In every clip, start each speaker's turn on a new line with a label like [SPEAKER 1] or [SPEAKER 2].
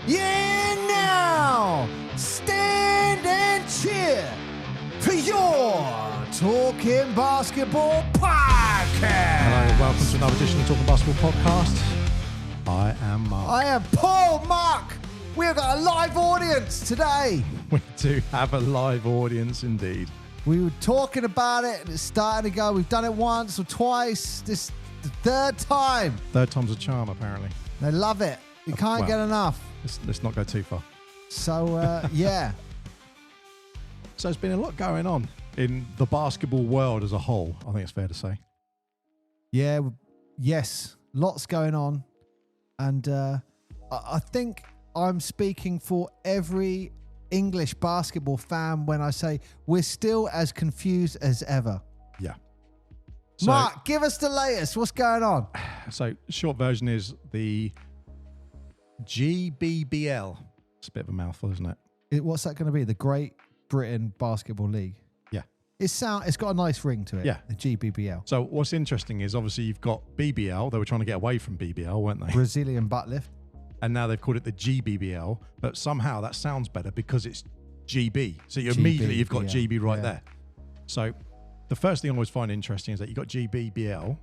[SPEAKER 1] Yeah, now stand and cheer for your Talking Basketball podcast.
[SPEAKER 2] Hello, welcome to another edition of Talking Basketball podcast. I am Mark.
[SPEAKER 1] I am Paul. Mark, we've got a live audience today.
[SPEAKER 2] We do have a live audience indeed.
[SPEAKER 1] We were talking about it and it's starting to go. We've done it once or twice. This is the third time.
[SPEAKER 2] Third time's a charm, apparently.
[SPEAKER 1] They love it. You can't get enough.
[SPEAKER 2] Let's not go too far.
[SPEAKER 1] So, yeah.
[SPEAKER 2] So there's been a lot going on in the basketball world as a whole, I think it's fair to say.
[SPEAKER 1] Yeah, yes, lots going on. And I think I'm speaking for every English basketball fan when I say we're still as confused as ever.
[SPEAKER 2] Yeah.
[SPEAKER 1] So, Mark, give us the latest. What's going on?
[SPEAKER 2] So short version is the GBBL. It's a bit of a mouthful, isn't it?
[SPEAKER 1] What's that going to be? The Great Britain Basketball League?
[SPEAKER 2] Yeah.
[SPEAKER 1] It's got a nice ring to it.
[SPEAKER 2] Yeah.
[SPEAKER 1] The GBBL.
[SPEAKER 2] So what's interesting is obviously you've got BBL. They were trying to get away from BBL, weren't they?
[SPEAKER 1] Brazilian butt lift.
[SPEAKER 2] And now they've called it the GBBL, but somehow that sounds better because it's GB. So immediately you've got GB right there. So the first thing I always find interesting is that you've got GBBL.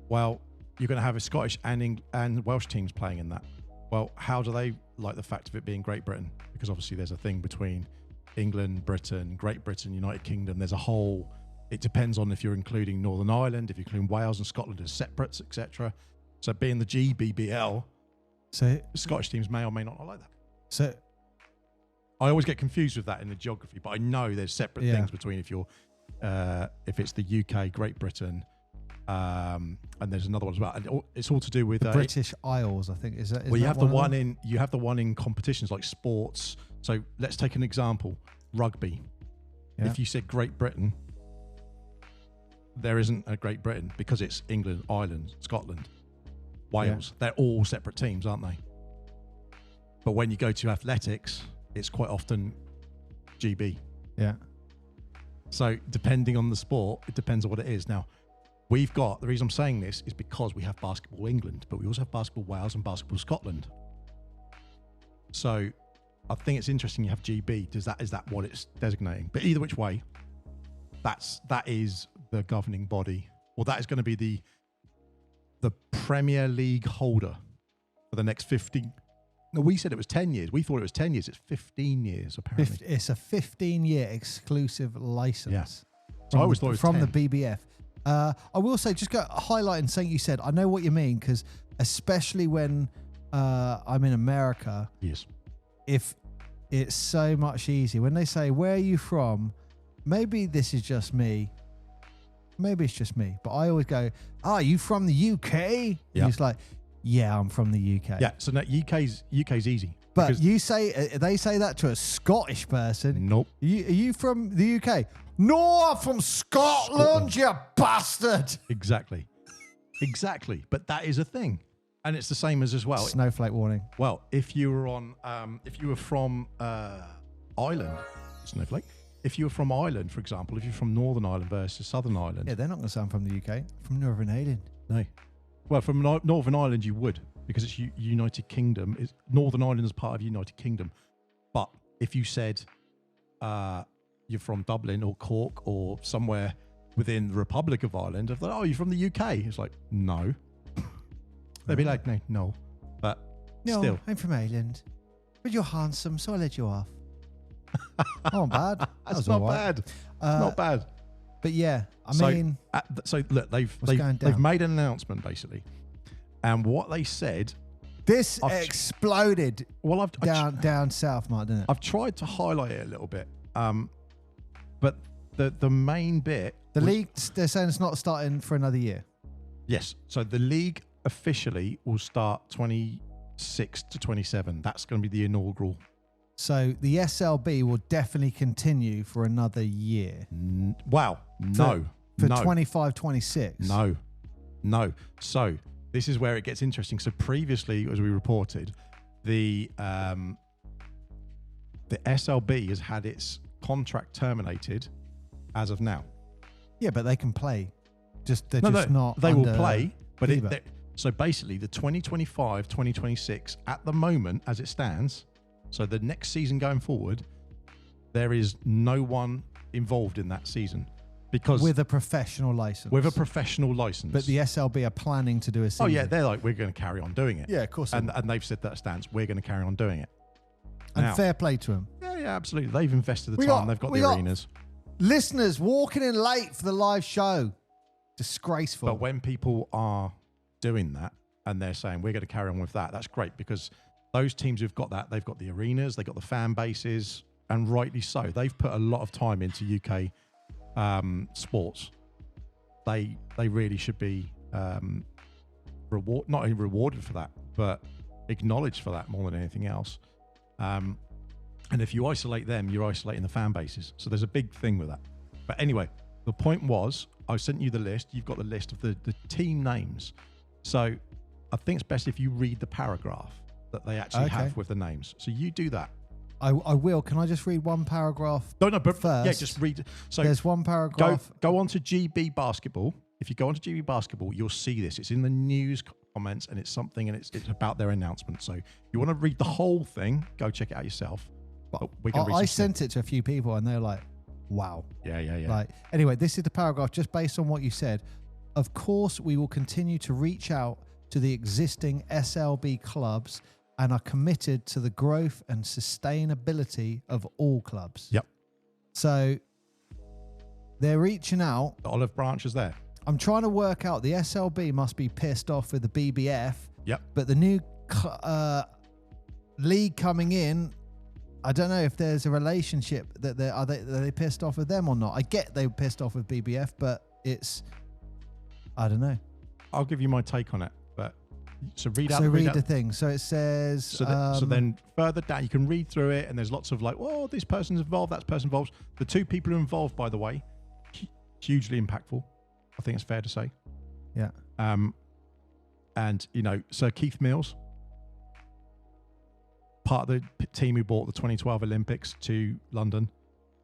[SPEAKER 2] Well, you're going to have a Scottish and Welsh teams playing in that. Well, how do they like the fact of it being Great Britain? Because obviously there's a thing between England, Britain, Great Britain, United Kingdom. There's a whole, it depends on if you're including Northern Ireland, if you're including Wales and Scotland as separates, etc. So being the GBBL, so Scottish teams may or may not like that.
[SPEAKER 1] So
[SPEAKER 2] I always get confused with that in the geography, but I know there's separate things between if it's the UK, Great Britain, and there's another one as well. And it's all to do with
[SPEAKER 1] the British Isles, I think. Is that?
[SPEAKER 2] Well, you have the one in competitions like sports. So let's take an example: rugby. Yeah. If you said Great Britain, there isn't a Great Britain because it's England, Ireland, Scotland, Wales. Yeah. They're all separate teams, aren't they? But when you go to athletics, it's quite often GB.
[SPEAKER 1] Yeah.
[SPEAKER 2] So depending on the sport, it depends on what it is. Now, we've got, the reason I'm saying this is because we have Basketball England, but we also have Basketball Wales and Basketball Scotland. So I think it's interesting you have GB. Is that what it's designating? But either which way, that is the governing body, or that is going to be the Premier League holder for the next 15. No, we said it was 10 years. We thought it was 10 years. It's 15 years, apparently.
[SPEAKER 1] It's a 15-year exclusive license.
[SPEAKER 2] Yeah. So I always thought it was
[SPEAKER 1] from
[SPEAKER 2] 10.
[SPEAKER 1] the BBF. I will say, just go highlighting something you said. I know what you mean, because especially when I'm in America,
[SPEAKER 2] yes,
[SPEAKER 1] if it's so much easier when they say, "Where are you from?" Maybe this is just me. Maybe it's just me, but I always go, "Oh, are you from the UK?"
[SPEAKER 2] Yeah.
[SPEAKER 1] And it's like, "Yeah, I'm from the UK."
[SPEAKER 2] Yeah. So no, UK's easy.
[SPEAKER 1] But they say that to a Scottish person.
[SPEAKER 2] Nope.
[SPEAKER 1] Are you from the UK? No, I'm from Scotland, you bastard.
[SPEAKER 2] Exactly. But that is a thing. And it's the same as well.
[SPEAKER 1] Snowflake warning.
[SPEAKER 2] Well, if you were from Ireland, snowflake. If you were from Ireland, for example, if you're from Northern Ireland versus Southern Ireland.
[SPEAKER 1] Yeah, they're not going to sound from the UK. From Northern Ireland.
[SPEAKER 2] No. Well, from Northern Ireland, you would, because it's United Kingdom. Northern Ireland is part of United Kingdom. But if you said you're from Dublin or Cork or somewhere within the Republic of Ireland, if they're like, "Oh, you're from the UK?" It's like, no. They'd be like, no. But still.
[SPEAKER 1] I'm from Ireland. But you're handsome, so I'll let you off. Not bad.
[SPEAKER 2] That's not bad. Not bad.
[SPEAKER 1] But yeah, I mean...
[SPEAKER 2] So look, they've made an announcement, basically. And what they said...
[SPEAKER 1] This exploded down south, Mark, didn't it?
[SPEAKER 2] I've tried to highlight it a little bit. But the main bit...
[SPEAKER 1] The league, they're saying it's not starting for another year.
[SPEAKER 2] Yes. So the league officially will start 26 to 27. That's going to be the inaugural.
[SPEAKER 1] So the SLB will definitely continue for another year.
[SPEAKER 2] Wow. No.
[SPEAKER 1] For 25-26.
[SPEAKER 2] No. So this is where it gets interesting. So previously, as we reported, the SLB has had its contract terminated as of now.
[SPEAKER 1] Yeah, but they can play. They will play,
[SPEAKER 2] but So basically, the 2025-2026 at the moment, as it stands, so the next season going forward, there is no one involved in that season because
[SPEAKER 1] with a professional license.
[SPEAKER 2] With a professional license,
[SPEAKER 1] but the SLB are planning to do a season.
[SPEAKER 2] Oh yeah, they're like, we're going to carry on doing it.
[SPEAKER 1] Yeah, of course.
[SPEAKER 2] And they've said that stance. We're going to carry on doing it.
[SPEAKER 1] And
[SPEAKER 2] now,
[SPEAKER 1] fair play to them.
[SPEAKER 2] Yeah, absolutely. They've invested the time. They've got the arenas.
[SPEAKER 1] Listeners walking in late for the live show. Disgraceful.
[SPEAKER 2] But when people are doing that and they're saying we're going to carry on with that, that's great because those teams who've got that, they've got the arenas, they've got the fan bases, and rightly so. They've put a lot of time into UK sports. They really should be not only rewarded for that, but acknowledged for that more than anything else. And if you isolate them, you're isolating the fan bases. So there's a big thing with that. But anyway, the point was, I sent you the list. You've got the list of the team names. So I think it's best if you read the paragraph that they actually have with the names. So you do that.
[SPEAKER 1] I will. Can I just read one paragraph?
[SPEAKER 2] No, but
[SPEAKER 1] first.
[SPEAKER 2] Yeah, just read. So
[SPEAKER 1] there's one paragraph.
[SPEAKER 2] Go on to GB Basketball. If you go on to GB Basketball, you'll see this. It's in the news comments and it's something and it's about their announcement. So you want to read the whole thing, go check it out yourself. But I
[SPEAKER 1] sent it to a few people and they're like, wow.
[SPEAKER 2] Yeah.
[SPEAKER 1] Like, anyway, this is the paragraph just based on what you said. Of course, we will continue to reach out to the existing SLB clubs and are committed to the growth and sustainability of all clubs.
[SPEAKER 2] Yep.
[SPEAKER 1] So they're reaching out.
[SPEAKER 2] The olive branch is there.
[SPEAKER 1] I'm trying to work out, the SLB must be pissed off with the BBF.
[SPEAKER 2] Yep.
[SPEAKER 1] But the new league coming in, I don't know if there's a relationship that are they pissed off with them or not. I get they were pissed off with BBF, but I don't know.
[SPEAKER 2] I'll give you my take on it. But so read
[SPEAKER 1] the thing. So it says.
[SPEAKER 2] So then further down, you can read through it, and there's lots of like, oh, this person's involved, that person's involved. The two people who are involved, by the way, hugely impactful. I think it's fair to say.
[SPEAKER 1] Yeah.
[SPEAKER 2] And Sir Keith Mills, part of the team who brought the 2012 Olympics to London,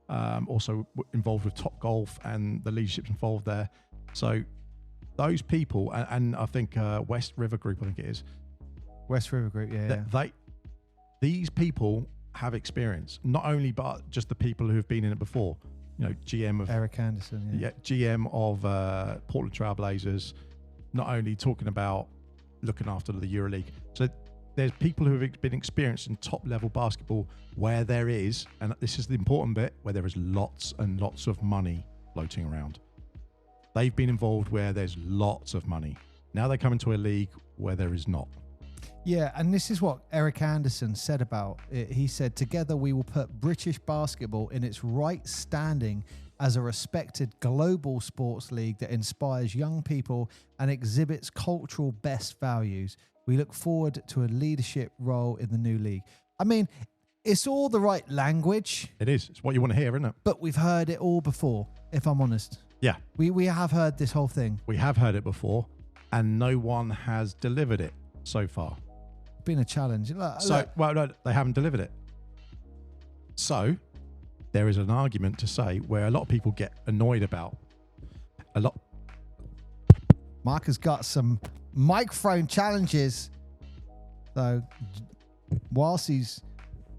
[SPEAKER 2] also involved with Top Golf and the leadership involved there. So those people, and I think West River Group, I think it is.
[SPEAKER 1] West River Group, yeah.
[SPEAKER 2] These people have experience, not only but just the people who have been in it before. GM of
[SPEAKER 1] Eric Anderson,
[SPEAKER 2] yeah, GM of Portland Trailblazers, not only talking about looking after the EuroLeague. So there's people who have been experienced in top level basketball where there is, and this is the important bit, where there is lots and lots of money floating around. They've been involved where there's lots of money. Now they come into a league where there is not.
[SPEAKER 1] Yeah, and this is what Eric Anderson said about it. He said, together we will put British basketball in its right standing as a respected global sports league that inspires young people and exhibits cultural best values. We look forward to a leadership role in the new league. I mean, it's all the right language.
[SPEAKER 2] It is. It's what you want to hear, isn't it?
[SPEAKER 1] But we've heard it all before, if I'm honest.
[SPEAKER 2] Yeah.
[SPEAKER 1] We have heard this whole thing.
[SPEAKER 2] We have heard it before, and no one has delivered it so far.
[SPEAKER 1] Been a challenge.
[SPEAKER 2] No, they haven't delivered it. So there is an argument to say where a lot of people get annoyed about
[SPEAKER 1] Mark has got some microphone challenges. So whilst he's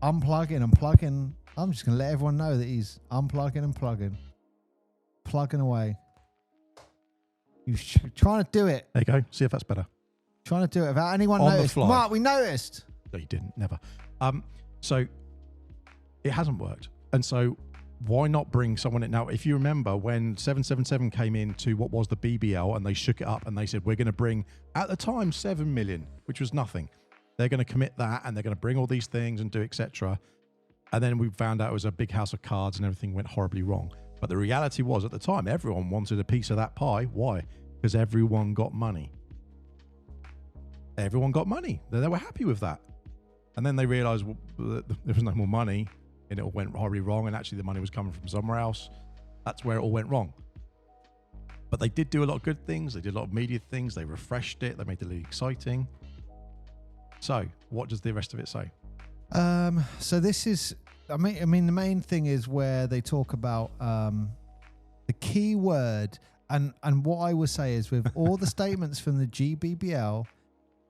[SPEAKER 1] unplugging and plugging, I'm just going to let everyone know that he's unplugging and plugging away. He's trying to do it.
[SPEAKER 2] There you go. See if that's better.
[SPEAKER 1] Trying to do it without anyone
[SPEAKER 2] on
[SPEAKER 1] noticed.
[SPEAKER 2] The fly.
[SPEAKER 1] Mark, we noticed.
[SPEAKER 2] No, you didn't. Never. So it hasn't worked. And so why not bring someone in? Now, if you remember when 777 came into what was the BBL and they shook it up and they said, we're going to bring, at the time, 7 million, which was nothing. They're going to commit that and they're going to bring all these things and do etc. And then we found out it was a big house of cards and everything went horribly wrong. But the reality was at the time, everyone wanted a piece of that pie. Why? Because everyone got money. Everyone got money. They were happy with that. And then they realized there was no more money and it all went horribly wrong. And actually the money was coming from somewhere else. That's where it all went wrong. But they did do a lot of good things. They did a lot of media things. They refreshed it. They made the league exciting. So what does the rest of it say?
[SPEAKER 1] So this is, I mean, the main thing is where they talk about the key word. And what I would say is with all the statements from the GBBL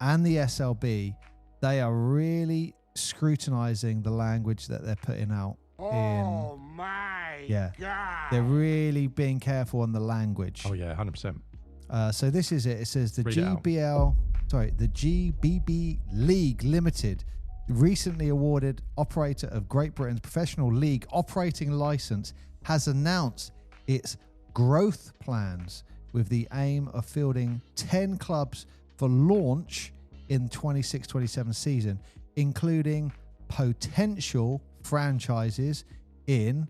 [SPEAKER 1] and the SLB, they are really scrutinizing the language that they're putting out.
[SPEAKER 3] Oh my God.
[SPEAKER 1] They're really being careful on the language.
[SPEAKER 2] Oh yeah, 100%.
[SPEAKER 1] So this is it. It says the
[SPEAKER 2] Read it out.
[SPEAKER 1] the GBB League Limited, recently awarded operator of Great Britain's professional league operating license, has announced its growth plans with the aim of fielding 10 clubs for launch in 26-27 season, including potential franchises in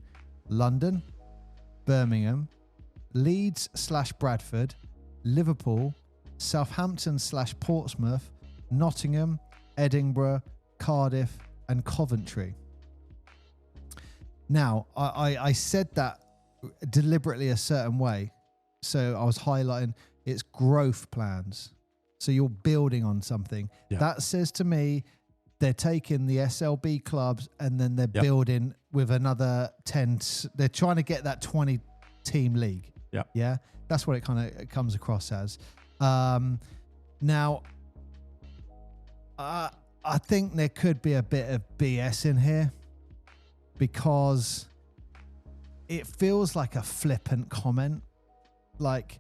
[SPEAKER 1] London, Birmingham, Leeds/Bradford, Liverpool, Southampton/Portsmouth, Nottingham, Edinburgh, Cardiff, and Coventry. Now, I said that deliberately a certain way. So I was highlighting its growth plans. So you're building on something.
[SPEAKER 2] Yeah.
[SPEAKER 1] That says to me, they're taking the SLB clubs and then they're building with another 10. They're trying to get that 20-team league.
[SPEAKER 2] Yeah.
[SPEAKER 1] Yeah. That's what it kind of comes across as. Now, I think there could be a bit of BS in here because it feels like a flippant comment. Like,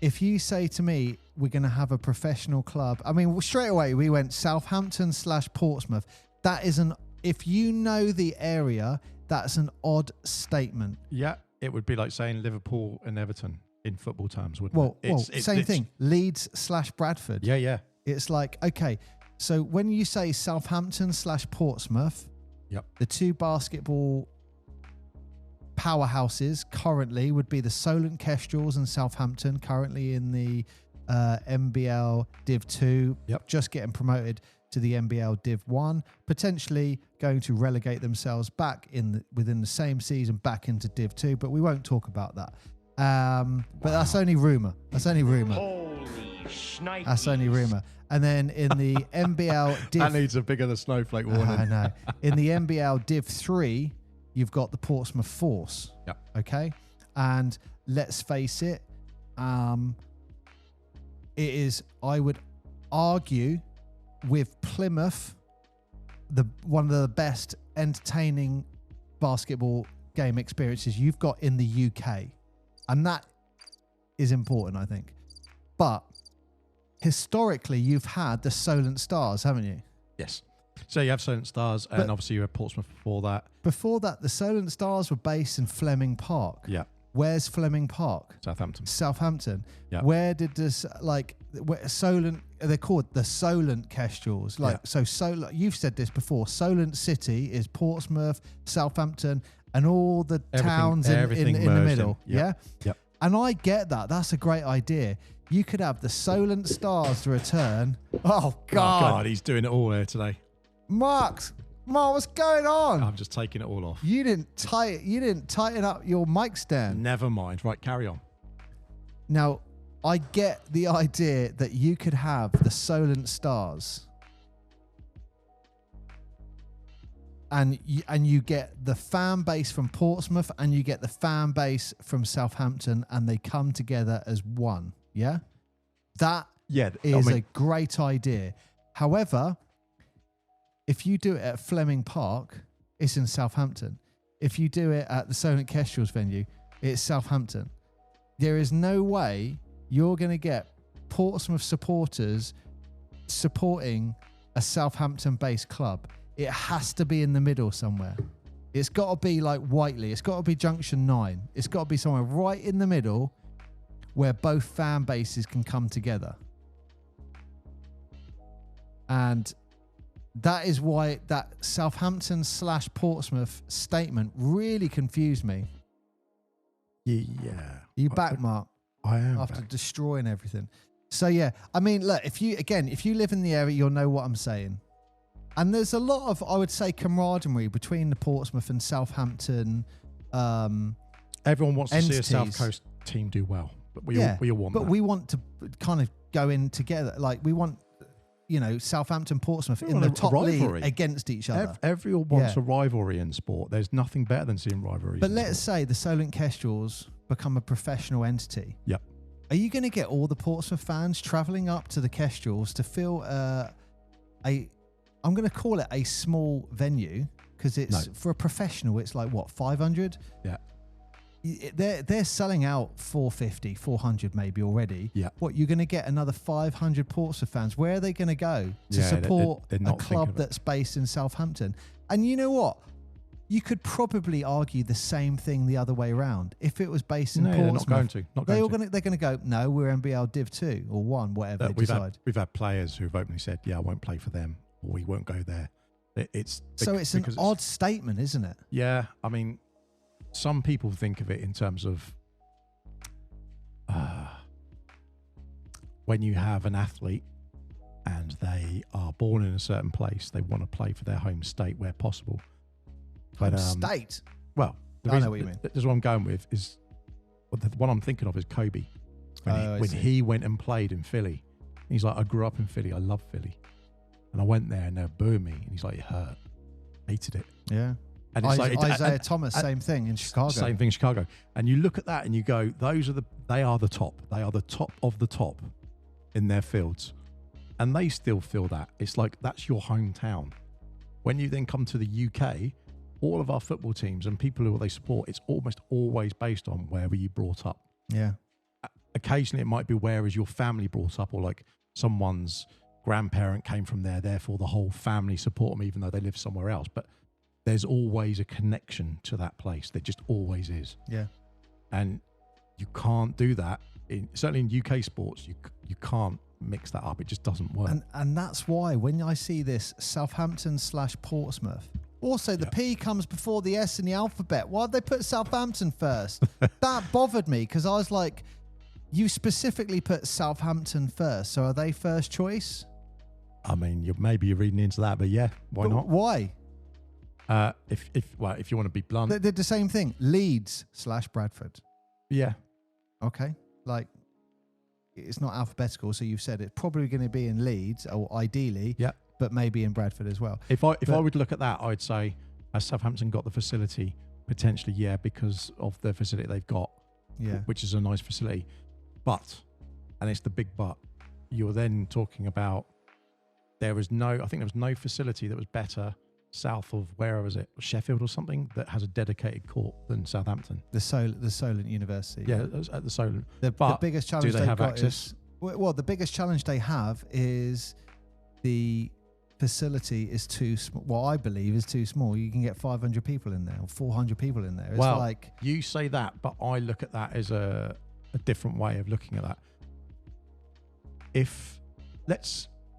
[SPEAKER 1] if you say to me, we're going to have a professional club. I mean, straight away, we went Southampton/Portsmouth. That is if you know the area, that's an odd statement.
[SPEAKER 2] Yeah, it would be like saying Liverpool and Everton in football terms, wouldn't it?
[SPEAKER 1] Well, same thing. Leeds/Bradford.
[SPEAKER 2] Yeah, yeah.
[SPEAKER 1] It's like, okay, so when you say Southampton/Portsmouth, the two basketball powerhouses currently would be the Solent Kestrels and Southampton, currently in the NBL Div 2, just getting promoted to the NBL Div 1, potentially going to relegate themselves back within the same season back into Div 2, but we won't talk about that. But that's only rumour. That's only rumour.
[SPEAKER 3] Holy shnikes.
[SPEAKER 1] That's only rumour. And then in the NBL Div...
[SPEAKER 2] That needs a bigger than snowflake warning.
[SPEAKER 1] I know. In the NBL Div 3, you've got the Portsmouth Force.
[SPEAKER 2] Yep.
[SPEAKER 1] Okay? And let's face it, it is, I would argue, with Plymouth, one of the best entertaining basketball game experiences you've got in the UK. And that is important, I think. But historically, you've had the Solent Stars, haven't you?
[SPEAKER 2] Yes. So you have Solent Stars, and obviously you have Portsmouth before that.
[SPEAKER 1] Before that, the Solent Stars were based in Fleming Park.
[SPEAKER 2] Yeah.
[SPEAKER 1] Where's Fleming Park?
[SPEAKER 2] Southampton. Yeah.
[SPEAKER 1] Where did this, Solent, they're called the Solent Kestrels. You've said this before, Solent City is Portsmouth, Southampton, and all the towns in the middle. Yeah?
[SPEAKER 2] Yep.
[SPEAKER 1] And I get that. That's a great idea. You could have the Solent Stars to return. Oh, God.
[SPEAKER 2] Oh, God, he's doing it all here today.
[SPEAKER 1] Mark, what's going on?
[SPEAKER 2] I'm just taking it all off.
[SPEAKER 1] You didn't tighten up your mic stand.
[SPEAKER 2] Never mind. Right, carry on.
[SPEAKER 1] Now, I get the idea that you could have the Solent Stars and you get the fan base from Portsmouth and you get the fan base from Southampton and they come together as one. Yeah? That is a great idea. However, if you do it at Fleming Park, it's in Southampton. If you do it at the Solent Kestrels venue, it's Southampton. There is no way you're going to get Portsmouth supporters supporting a Southampton-based club. It has to be in the middle somewhere. It's got to be like Whiteley. It's got to be Junction 9. It's got to be somewhere right in the middle where both fan bases can come together. And that is why that Southampton/Portsmouth statement really confused me.
[SPEAKER 2] Yeah.
[SPEAKER 1] You back, Mark?
[SPEAKER 2] I am.
[SPEAKER 1] After destroying everything. So, yeah. I mean, look, if you live in the area, you'll know what I'm saying. And there's a lot of, I would say, camaraderie between the Portsmouth and Southampton
[SPEAKER 2] everyone wants
[SPEAKER 1] entities.
[SPEAKER 2] to see a South Coast team do well. But we all want that.
[SPEAKER 1] But we want to kind of go in together. Like, we want... Southampton, Portsmouth in the top league against each other.
[SPEAKER 2] Everyone wants a rivalry in sport. There's nothing better than seeing rivalries.
[SPEAKER 1] But let's say the Solent Kestrels become a professional entity.
[SPEAKER 2] Yep.
[SPEAKER 1] Are you going to get all the Portsmouth fans travelling up to the Kestrels to fill I'm going to call it a small venue, because it's for a professional, it's like what, 500?
[SPEAKER 2] Yeah.
[SPEAKER 1] They're selling out 450, 400 maybe already.
[SPEAKER 2] Yeah.
[SPEAKER 1] What, you're going to get another 500 Portsmouth fans? Where are they going to go to support a club that's based in Southampton? And you know what? You could probably argue the same thing the other way around. If it was based in Portsmouth, they're going to go, no, we're NBL Div 2 or 1, whatever they decide.
[SPEAKER 2] We've had players who've openly said, yeah, I won't play for them, or we won't go there. It's
[SPEAKER 1] an odd statement, isn't it?
[SPEAKER 2] Yeah. I mean, some people think of it in terms of when you have an athlete and they are born in a certain place, they want to play for their home state where possible. But,
[SPEAKER 1] state?
[SPEAKER 2] Well,
[SPEAKER 1] I know what you mean.
[SPEAKER 2] That's what I'm going with is, the one I'm thinking of is Kobe. When he went and played in Philly, he's like, I grew up in Philly. I love Philly. And I went there and they booed me. And he's like, it hurt. Hated it.
[SPEAKER 1] Yeah.
[SPEAKER 2] And it's
[SPEAKER 1] Isaiah Thomas, same thing in Chicago.
[SPEAKER 2] Same thing in Chicago. And you look at that and you go, they are the top. They are the top of the top in their fields. And they still feel that. It's like, that's your hometown. When you then come to the UK, all of our football teams and people who they support, it's almost always based on where were you brought up.
[SPEAKER 1] Yeah.
[SPEAKER 2] Occasionally it might be where is your family brought up, or like someone's grandparent came from there, therefore the whole family support them even though they live somewhere else. But there's always a connection to that place. There just always is.
[SPEAKER 1] Yeah.
[SPEAKER 2] And you can't do that. Certainly in UK sports, you can't mix that up. It just doesn't work.
[SPEAKER 1] And that's why when I see this Southampton/Portsmouth, also the P comes before the S in the alphabet. Why'd they put Southampton first? That bothered me, because I was like, you specifically put Southampton first, so are they first choice?
[SPEAKER 2] I mean, maybe you're reading into that, but yeah, why not?
[SPEAKER 1] Why?
[SPEAKER 2] If you want to be blunt,
[SPEAKER 1] they did the same thing. Leeds/Bradford.
[SPEAKER 2] Yeah.
[SPEAKER 1] Okay. Like, it's not alphabetical, so you've said it's probably going to be in Leeds, or ideally, but maybe in Bradford as well.
[SPEAKER 2] If I would look at that, I'd say, has Southampton got the facility? Potentially, yeah, because of the facility they've got, which is a nice facility. But, and it's the big but, you're then talking about I think there was no facility that was better south of, where was it, Sheffield or something, that has a dedicated court than Southampton.
[SPEAKER 1] The Solent University.
[SPEAKER 2] Yeah, at the Solent.
[SPEAKER 1] The biggest challenge
[SPEAKER 2] do they have access?
[SPEAKER 1] The biggest challenge they have is the facility is too small. What I believe is too small. You can get 500 people in there or 400 people in there. It's
[SPEAKER 2] you say that, but I look at that as a different way of looking at that.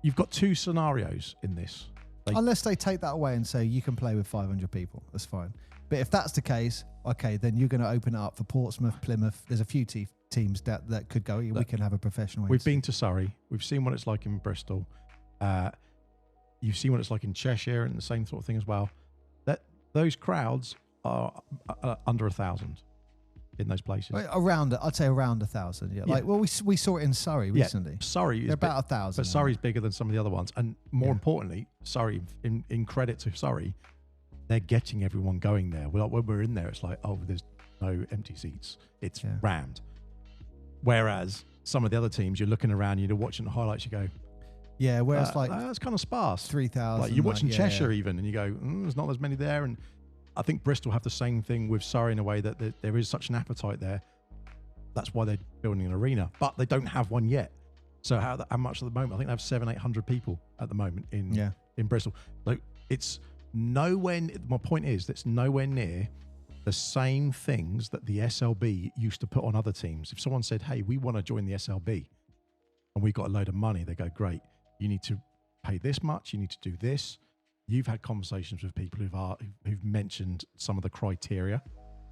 [SPEAKER 2] You've got two scenarios in this.
[SPEAKER 1] Unless they take that away and say you can play with 500 people, that's fine. But if that's the case, okay, then you're going to open it up for Portsmouth, Plymouth. There's a few teams that could go. We can have a professional.
[SPEAKER 2] We've been to Surrey. We've seen what it's like in Bristol. You've seen what it's like in Cheshire, and the same sort of thing as well. Those crowds are under 1,000 in those places.
[SPEAKER 1] I'd say around 1,000. Yeah. Like, well, we saw it in Surrey recently.
[SPEAKER 2] Surrey is
[SPEAKER 1] about 1,000.
[SPEAKER 2] But Surrey's bigger than some of the other ones, and more importantly, Surrey. In credit to Surrey, they're getting everyone going there. When we're in there, it's like, oh, there's no empty seats. It's rammed. Whereas some of the other teams, you're looking around, you're watching the highlights, you go,
[SPEAKER 1] yeah. Whereas
[SPEAKER 2] that's kind of sparse.
[SPEAKER 1] 3,000.
[SPEAKER 2] Like you're watching Cheshire even, and you go, there's not as many there. And I think Bristol have the same thing with Surrey in a way that there is such an appetite there. That's why they're building an arena, but they don't have one yet. So how much at the moment? I think they have 700-800 people at the moment in Bristol. Like, it's nowhere. My point is, that's nowhere near the same things that the SLB used to put on other teams. If someone said, "Hey, we want to join the SLB," and we got a load of money, they go, "Great, you need to pay this much. You need to do this." You've had conversations with people who've mentioned some of the criteria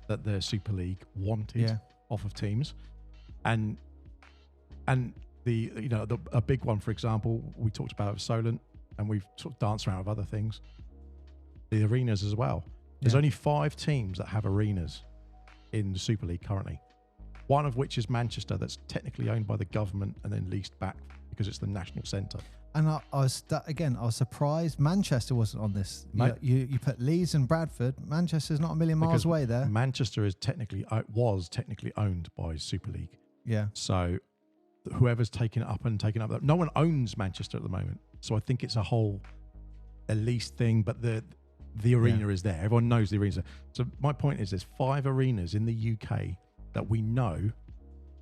[SPEAKER 2] that the Super League wanted off of teams, and a big one, for example, we talked about it with Solent, and we've sort of danced around with other things. The arenas as well. There's only 5 teams that have arenas in the Super League currently. One of which is Manchester, that's technically owned by the government and then leased back because it's the national centre.
[SPEAKER 1] And I was surprised Manchester wasn't on this.
[SPEAKER 2] No.
[SPEAKER 1] You put Leeds and Bradford. Manchester's not a million miles away there.
[SPEAKER 2] Manchester was technically owned by Super League.
[SPEAKER 1] Yeah.
[SPEAKER 2] So whoever's taking it up, no one owns Manchester at the moment. So I think it's a whole lease thing, but the arena is there. Everyone knows the arena's there. So my point is, there's 5 arenas in the UK that we know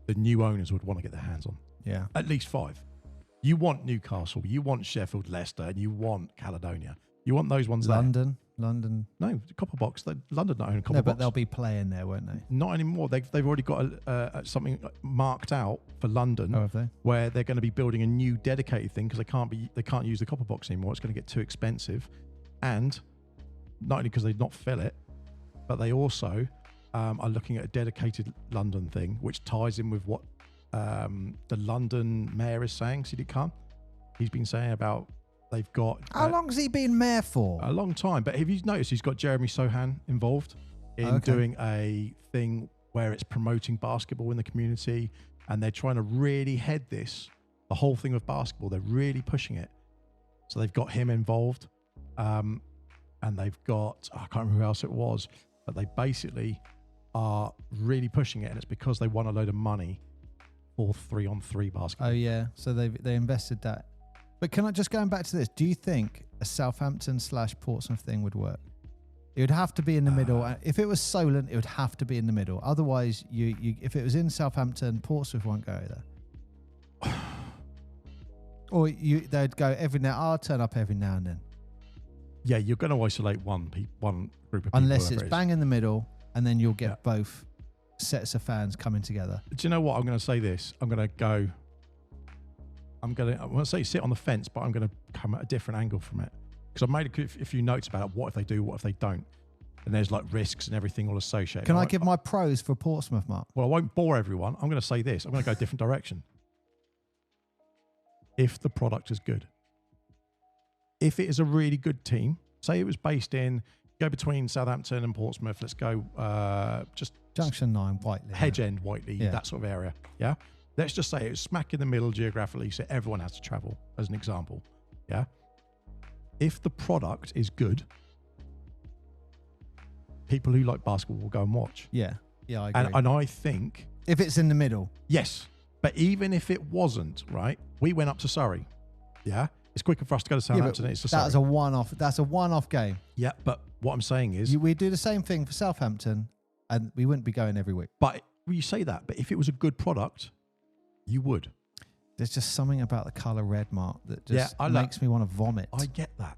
[SPEAKER 2] the new owners would want to get their hands on.
[SPEAKER 1] Yeah.
[SPEAKER 2] At least 5. You want Newcastle, you want Sheffield, Leicester, and you want Caledonia. You want those ones
[SPEAKER 1] London.
[SPEAKER 2] No, Copper Box. London don't own Copper
[SPEAKER 1] No,
[SPEAKER 2] Box.
[SPEAKER 1] but they'll be playing there, won't they?
[SPEAKER 2] Not anymore. They've already got something marked out for London,
[SPEAKER 1] have they?
[SPEAKER 2] where they're going to be building a new dedicated thing because they can't use the Copper Box anymore. It's going to get too expensive, and not only because they not fill it, but they also are looking at a dedicated London thing, which ties in with what the London mayor is saying. Sadiq Khan, he's been saying about they've got.
[SPEAKER 1] How long has he been mayor for?
[SPEAKER 2] A long time. But have you noticed he's got Jeremy Sohan involved in doing a thing where it's promoting basketball in the community, and they're trying to really head this, the whole thing of basketball. They're really pushing it. So they've got him involved, and they've got, I can't remember who else it was, but they basically are really pushing it, and it's because they won a load of money for 3-on-3 basketball.
[SPEAKER 1] Oh yeah, so they invested that. But can I just going back to this? Do you think a Southampton/Portsmouth thing would work? It would have to be in the middle. If it was Solent, it would have to be in the middle. Otherwise, you if it was in Southampton, Portsmouth won't go there. Or they'd go every now. I'll turn up every now and then.
[SPEAKER 2] Yeah, you're going to isolate one group of people.
[SPEAKER 1] Unless it's bang in the middle, and then you'll get both sets of fans coming together.
[SPEAKER 2] Do you know what? I'm going to say this. I'm going to say sit on the fence, but I'm going to come at a different angle from it. Because I've made a few notes about what if they do, what if they don't. And there's like risks and everything all associated.
[SPEAKER 1] Can I give my pros for Portsmouth, Mark?
[SPEAKER 2] Well, I won't bore everyone. I'm going to say this. I'm going to go a different direction. If the product is good. If it is a really good team, say it was based in, go between Southampton and Portsmouth, let's go just
[SPEAKER 1] Junction 9, Whiteley.
[SPEAKER 2] Hedge End, Whiteley, that sort of area. Yeah. Let's just say it was smack in the middle geographically, so everyone has to travel, as an example. Yeah. If the product is good, people who like basketball will go and watch.
[SPEAKER 1] Yeah. Yeah, I agree.
[SPEAKER 2] And I think...
[SPEAKER 1] If it's in the middle.
[SPEAKER 2] Yes. But even if it wasn't, right, we went up to Surrey. Yeah. It's quicker for us to go to Southampton than it's to Surrey.
[SPEAKER 1] That's a one-off. That's a one-off game.
[SPEAKER 2] Yeah, but what I'm saying is...
[SPEAKER 1] we do the same thing for Southampton, and we wouldn't be going every week.
[SPEAKER 2] But you say that, but if it was a good product, you would.
[SPEAKER 1] There's just something about the colour red, Mark, that just makes me want to vomit.
[SPEAKER 2] I get that.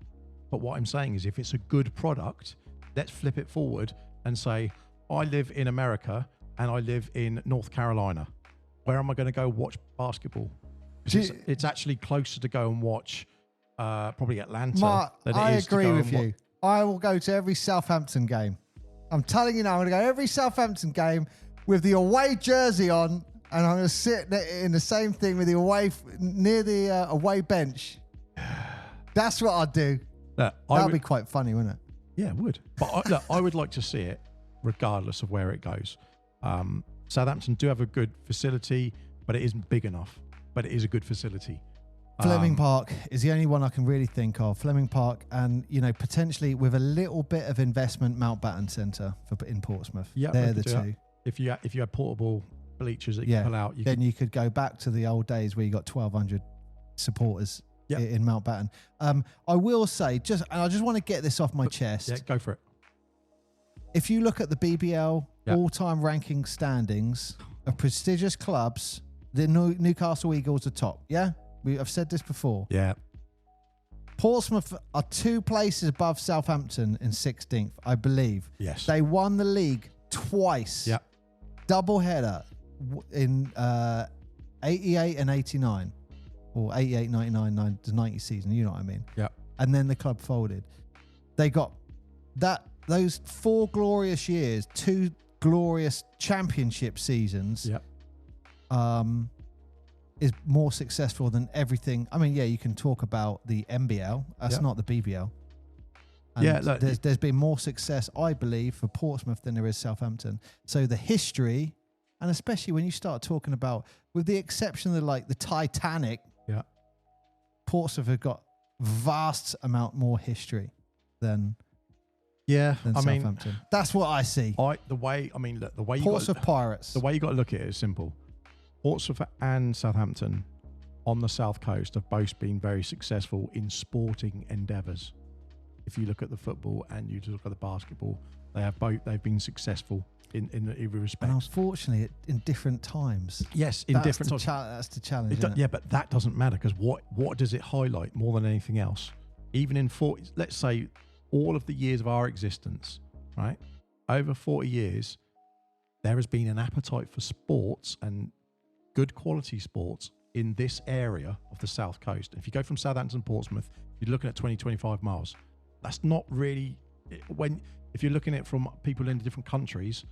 [SPEAKER 2] But what I'm saying is if it's a good product, let's flip it forward and say, I live in America and I live in North Carolina. Where am I going to go watch basketball? It's actually closer to go and watch probably Atlanta.
[SPEAKER 1] Mark,
[SPEAKER 2] than it
[SPEAKER 1] I
[SPEAKER 2] is
[SPEAKER 1] agree
[SPEAKER 2] to go
[SPEAKER 1] with you. I will go to every Southampton game. I'm telling you now, I'm going to go every Southampton game with the away jersey on, and I'm going to sit in the same thing with the near the away bench. That's what I'd do. That'd be quite funny, wouldn't it?
[SPEAKER 2] Yeah, it would. But I would like to see it regardless of where it goes. Southampton do have a good facility, but it isn't big enough. But it is a good facility.
[SPEAKER 1] Fleming Park is the only one I can really think of. Fleming Park, and potentially with a little bit of investment, Mountbatten Centre in Portsmouth. Yeah, they're the two.
[SPEAKER 2] If you had portable bleachers that you pull out,
[SPEAKER 1] you could go back to the old days where you got 1,200 supporters in Mountbatten. I will say, I just want to get this off my chest.
[SPEAKER 2] Yeah, go for it.
[SPEAKER 1] If you look at the BBL all-time ranking standings of prestigious clubs, the Newcastle Eagles are top. Yeah, I've said this before.
[SPEAKER 2] Yeah.
[SPEAKER 1] Portsmouth are 2 places above Southampton in 16th, I believe.
[SPEAKER 2] Yes.
[SPEAKER 1] They won the league twice.
[SPEAKER 2] Yeah.
[SPEAKER 1] Double header in 88 and 89. Or 88, 99, the 90 season, you know what I mean?
[SPEAKER 2] Yeah.
[SPEAKER 1] And then the club folded. They got those 4 glorious years, 2 glorious championship seasons.
[SPEAKER 2] Yeah.
[SPEAKER 1] Is more successful than everything. I mean, you can talk about the NBL. That's not the BBL. And there's been more success, I believe, for Portsmouth than there is Southampton. So the history, and especially when you start talking about, with the exception of the Titanic, Portsmouth have got vast amount more history than Southampton. That's what I see.
[SPEAKER 2] The way
[SPEAKER 1] Portsmouth Pirates.
[SPEAKER 2] The way you got to look at it is simple. Portsmouth and Southampton on the South Coast have both been very successful in sporting endeavours. If you look at the football and you look at the basketball, they've been successful in every respect.
[SPEAKER 1] And unfortunately, in different times.
[SPEAKER 2] Yes, in different times.
[SPEAKER 1] That's the challenge.
[SPEAKER 2] Yeah, but that doesn't matter, because what does it highlight more than anything else? Even in 40, let's say all of the years of our existence, right? Over 40 years, there has been an appetite for sports and good quality sports in this area of the South Coast. If you go from Southampton to Portsmouth, you're looking at 20, 25 miles. That's not really, if you're looking at it from people in different countries,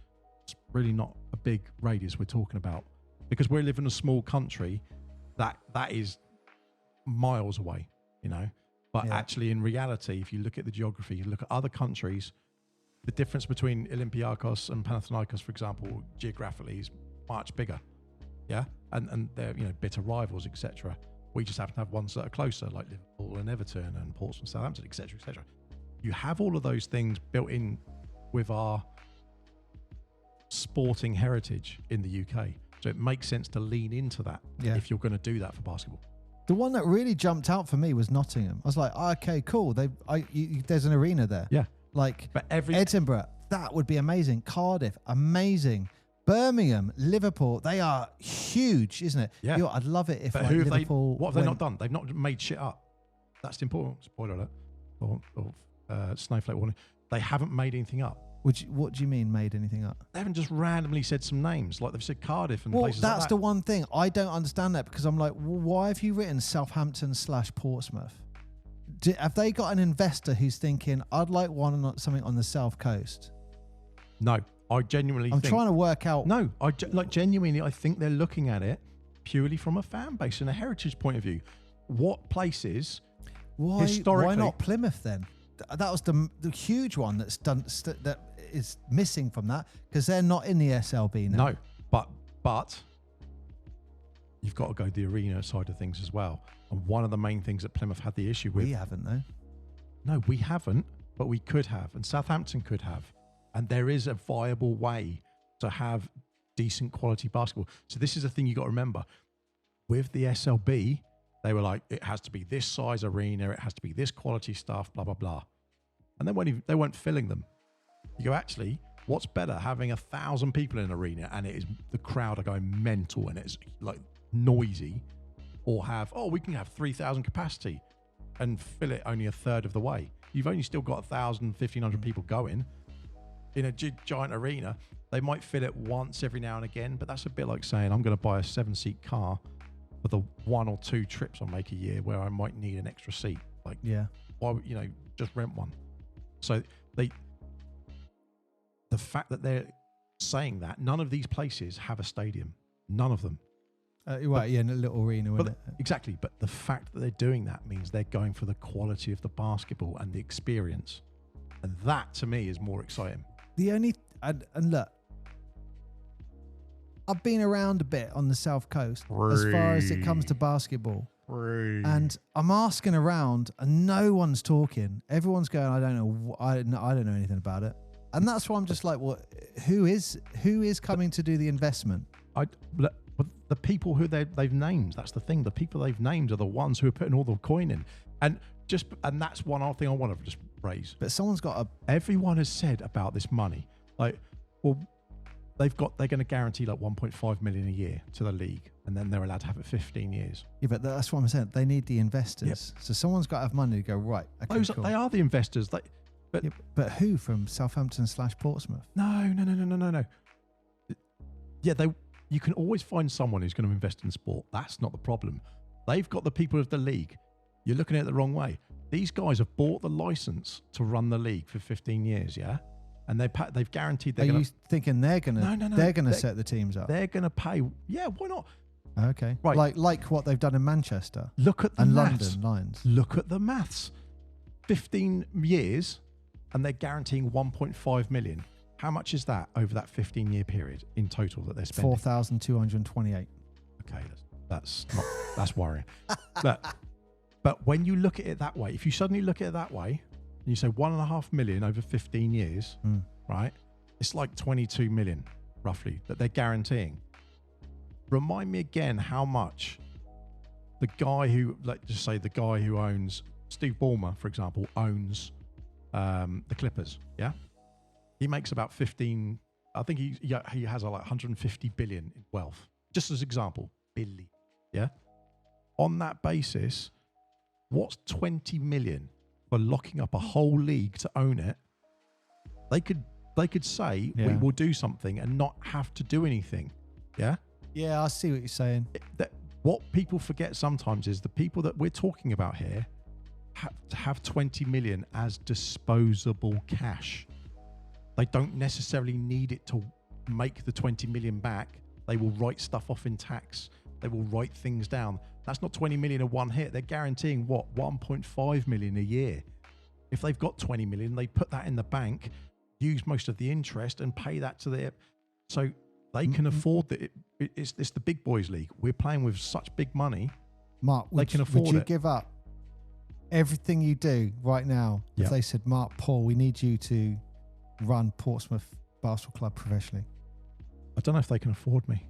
[SPEAKER 2] it's really not a big radius we're talking about, because we live in a small country that is miles away, you know. But actually, in reality, if you look at the geography, you look at other countries, the difference between Olympiacos and Panathinaikos, for example, geographically is much bigger. Yeah, and they're, you know, bitter rivals, etc. We just happen to have ones that are closer, like Liverpool and Everton and Portsmouth, Southampton, etc., etc. You have all of those things built in with our sporting heritage in the UK, so it makes sense to lean into that if you're going to do that for basketball.
[SPEAKER 1] The one that really jumped out for me was Nottingham. I was like, okay, cool. There's an arena there.
[SPEAKER 2] Yeah,
[SPEAKER 1] like
[SPEAKER 2] but
[SPEAKER 1] Edinburgh, that would be amazing. Cardiff, amazing. Birmingham, Liverpool, they are huge, isn't it?
[SPEAKER 2] Yeah.
[SPEAKER 1] I'd love it if
[SPEAKER 2] but
[SPEAKER 1] like, Liverpool.
[SPEAKER 2] What have they not done? They've not made shit up. That's the important spoiler alert. Or snowflake warning. They haven't made anything up.
[SPEAKER 1] What do you mean made anything up?
[SPEAKER 2] They haven't just randomly said some names, like they've said Cardiff and places like that.
[SPEAKER 1] That's the one thing. I don't understand that, because I'm like, well, why have you written Southampton/Portsmouth? Have they got an investor who's thinking, I'd like something on the South Coast?
[SPEAKER 2] No, I genuinely
[SPEAKER 1] I'm trying to work out.
[SPEAKER 2] No, genuinely, I think they're looking at it purely from a fan base and a heritage point of view. What places historically...
[SPEAKER 1] Why not Plymouth then? That was the huge one that's done that is missing from that, because they're not in the SLB now.
[SPEAKER 2] No, but you've got to go the arena side of things as well. And one of the main things that Plymouth had the issue with...
[SPEAKER 1] We haven't, though.
[SPEAKER 2] No, we haven't, but we could have, and Southampton could have. And there is a viable way to have decent quality basketball. So this is the thing you got to remember. With the SLB, they were like, it has to be this size arena, it has to be this quality stuff, blah, blah, blah. And they weren't filling them. You go, actually, what's better, having 1,000 people in an arena and the crowd are going mental and it's like noisy, or we can have 3,000 capacity and fill it only a third of the way. You've only still got 1,000, 1,500 people going. In a giant arena, they might fill it once every now and again, but that's a bit like saying, I'm going to buy a 7-seat car for the 1 or 2 trips I make a year where I might need an extra seat. Like, why, just rent one. So the fact that they're saying that, none of these places have a stadium. None of them.
[SPEAKER 1] In a little arena, isn't it?
[SPEAKER 2] Exactly. But the fact that they're doing that means they're going for the quality of the basketball and the experience. And that, to me, is more exciting.
[SPEAKER 1] And look, I've been around a bit on the South Coast as far as it comes to basketball. And I'm asking around and no one's talking. Everyone's going, I don't know anything about it. And that's why I'm just like, well, who is coming to do the investment?
[SPEAKER 2] The people who they've named, that's the thing. The people they've named are the ones who are putting all the coin in. And that's one other thing I want to just raise.
[SPEAKER 1] But someone's got
[SPEAKER 2] everyone has said about this money, like, well, they're going to guarantee like 1.5 million a year to the league, and then they're allowed to have it 15 years.
[SPEAKER 1] Yeah, but that's what I'm saying. They need the investors. Yep. So someone's got to have money to go, right, okay, cool.
[SPEAKER 2] They are the investors.
[SPEAKER 1] But who from Southampton/Portsmouth?
[SPEAKER 2] No. Yeah, you can always find someone who's going to invest in sport. That's not the problem. They've got the people of the league. You're looking at it the wrong way. These guys have bought the license to run the league for 15 years, yeah? And they've guaranteed they're going to... Are you
[SPEAKER 1] thinking they're going to... No. They're going to set the teams up?
[SPEAKER 2] They're going to pay... Yeah, why not?
[SPEAKER 1] Okay.
[SPEAKER 2] Right.
[SPEAKER 1] Like what they've done in Manchester.
[SPEAKER 2] Look at the maths.
[SPEAKER 1] London Lions.
[SPEAKER 2] Look at the maths. 15 years and they're guaranteeing 1.5 million. How much is that over that 15-year period in total that they're spending?
[SPEAKER 1] 4,228.
[SPEAKER 2] Okay, that's worrying. But when you look at it that way, if you suddenly look at it that way, and you say 1.5 million over 15 years, right? It's like 22 million, roughly, that they're guaranteeing. remind me again how much the guy who, let's just say the guy who owns, Steve Ballmer, for example, owns the Clippers, yeah? He makes about 15, I think he has like 150 billion in wealth. Just as example, billion, yeah? On that basis, what's 20 million for locking up a whole league to own it? They could say, we will do something and not have to do anything, yeah?
[SPEAKER 1] Yeah, I see what you're saying.
[SPEAKER 2] What people forget sometimes is the people that we're talking about here have 20 million as disposable cash. They don't necessarily need it to make the 20 million back. They will write stuff off in tax. They will write things down. That's not 20 million in one hit. They're guaranteeing what? 1.5 million a year. If they've got 20 million, they put that in the bank, use most of the interest and pay that to their... So they can afford that. It's the big boys league. We're playing with such big money.
[SPEAKER 1] Mark, would you give up everything you do right now if they said, Mark, Paul, we need you to run Portsmouth Basketball Club professionally?
[SPEAKER 2] I don't know if they can afford me.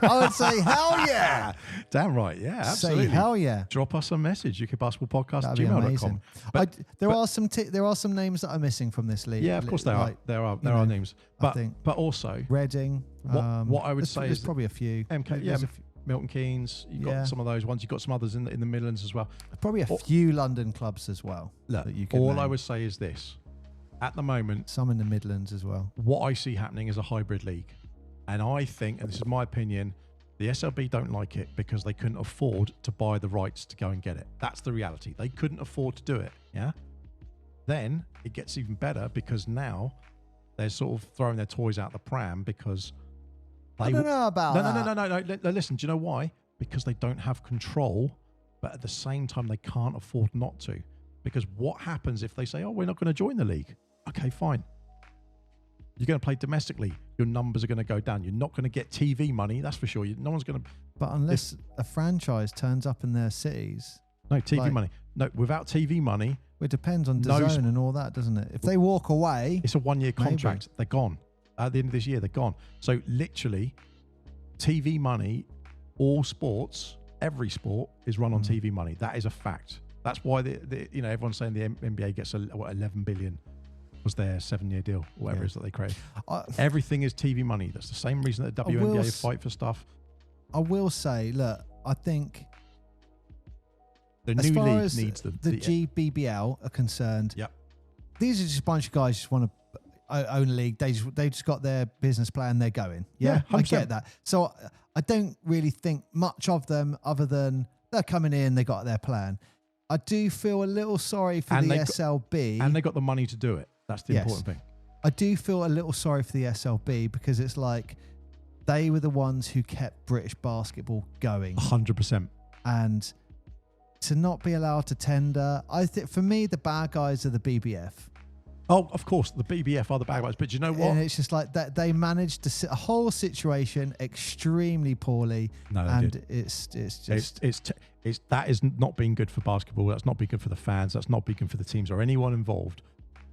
[SPEAKER 1] I would say hell yeah.
[SPEAKER 2] Damn right, yeah, absolutely.
[SPEAKER 1] Say hell yeah.
[SPEAKER 2] Drop us a message, ukbasketballpodcast@gmail.com.
[SPEAKER 1] There are some names that are missing from this league.
[SPEAKER 2] Yeah, of course there are. There are names. But also
[SPEAKER 1] Reading.
[SPEAKER 2] What I would say
[SPEAKER 1] there's
[SPEAKER 2] is
[SPEAKER 1] probably a few.
[SPEAKER 2] MK, Milton Keynes. You've got some of those ones. You've got some others in the Midlands as well.
[SPEAKER 1] Probably a few London clubs as well.
[SPEAKER 2] Look,
[SPEAKER 1] that you can
[SPEAKER 2] all
[SPEAKER 1] name.
[SPEAKER 2] I would say is this. At the moment,
[SPEAKER 1] some in the Midlands as well.
[SPEAKER 2] What I see happening is a hybrid league. And I think, and this is my opinion, the SLB don't like it because they couldn't afford to buy the rights to go and get it. That's the reality. They couldn't afford to do it, yeah? Then it gets even better because now they're sort of throwing their toys out the pram because...
[SPEAKER 1] I don't know about that.
[SPEAKER 2] No. Listen, do you know why? Because they don't have control, but at the same time, they can't afford not to. Because what happens if they say, oh, we're not going to join the league? Okay, fine. You're going to play domestically. Your numbers are going to go down. You're not going to get TV money, that's for sure. No one's going to...
[SPEAKER 1] But unless a franchise turns up in their cities...
[SPEAKER 2] No, TV money. No, without TV money...
[SPEAKER 1] It depends on DAZN and all that, doesn't it? If they walk away...
[SPEAKER 2] It's a one-year contract. They're gone. At the end of this year, they're gone. So literally, TV money, all sports, every sport is run on TV money. That is a fact. That's why everyone's saying the NBA gets 11 billion was their 7-year deal, whatever it is that they created. Everything is TV money. That's the same reason that the WNBA fight for stuff.
[SPEAKER 1] I will say, look, I think
[SPEAKER 2] the new league needs them.
[SPEAKER 1] The GBBL are concerned.
[SPEAKER 2] Yep.
[SPEAKER 1] These are just a bunch of guys who just want to own a league. They just got their business plan. They're going. Yeah, 100%. I get that. So I don't really think much of them other than they're coming in. They got their plan. I do feel a little sorry for the SLB,
[SPEAKER 2] and they got the money to do it. That's the important thing.
[SPEAKER 1] I do feel a little sorry for the SLB because it's like they were the ones who kept British basketball going.
[SPEAKER 2] 100%.
[SPEAKER 1] And to not be allowed to tender, I think for me the bad guys are the BBF.
[SPEAKER 2] Oh, of course, the BBF are the bad guys, but you know what?
[SPEAKER 1] And it's just like that they managed a whole situation extremely poorly.
[SPEAKER 2] No, they
[SPEAKER 1] and
[SPEAKER 2] did.
[SPEAKER 1] it's
[SPEAKER 2] that is not being good for basketball. That's not being good for the fans. That's not being good for the teams or anyone involved.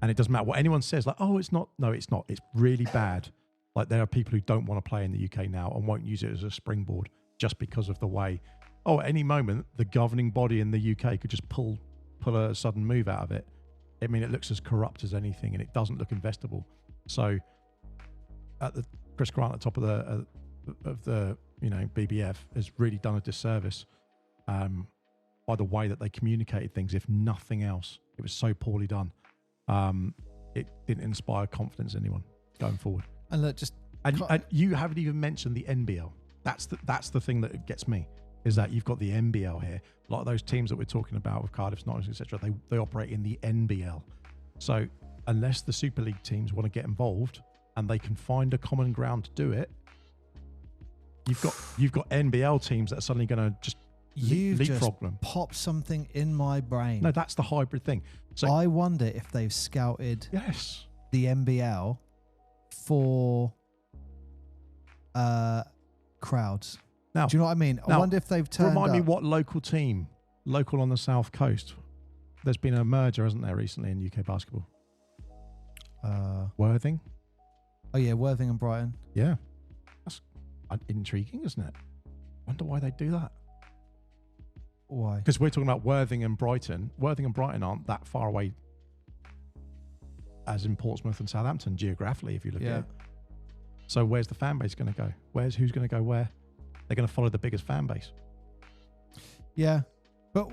[SPEAKER 2] And it doesn't matter what anyone says, like, oh, it's not. No, it's not. It's really bad. Like, there are people who don't want to play in the UK now and won't use it as a springboard just because of the way. Oh, at any moment, the governing body in the UK could just pull a sudden move out of it. I mean, it looks as corrupt as anything, and it doesn't look investable. So, Chris Grant at the top of the BBF has really done a disservice by the way that they communicated things. If nothing else, it was so poorly done. It didn't inspire confidence in anyone going forward.
[SPEAKER 1] And look,
[SPEAKER 2] and you haven't even mentioned the NBL. That's the thing that gets me, is that you've got the NBL here. A lot of those teams that we're talking about with Cardiff, Nottingham, etc., they operate in the NBL. So unless the Super League teams want to get involved and they can find a common ground to do it, you've got NBL teams that are suddenly going to just leapfrog them.
[SPEAKER 1] Pop something in my brain.
[SPEAKER 2] No, that's the hybrid thing. So
[SPEAKER 1] I wonder if they've scouted the NBL for crowds. Now, do you know what I mean? I wonder if they've turned
[SPEAKER 2] Remind me what local on the south coast. There's been a merger, hasn't there, recently in UK basketball? Worthing.
[SPEAKER 1] Oh yeah, Worthing and Brighton.
[SPEAKER 2] Yeah, that's intriguing, isn't it? Wonder why they do that.
[SPEAKER 1] Why?
[SPEAKER 2] Because we're talking about Worthing and Brighton. Worthing and Brighton aren't that far away as in Portsmouth and Southampton geographically, if you look at it. So where's the fan base going to go? Who's going to go where? They're going to follow the biggest fan base.
[SPEAKER 1] Yeah. But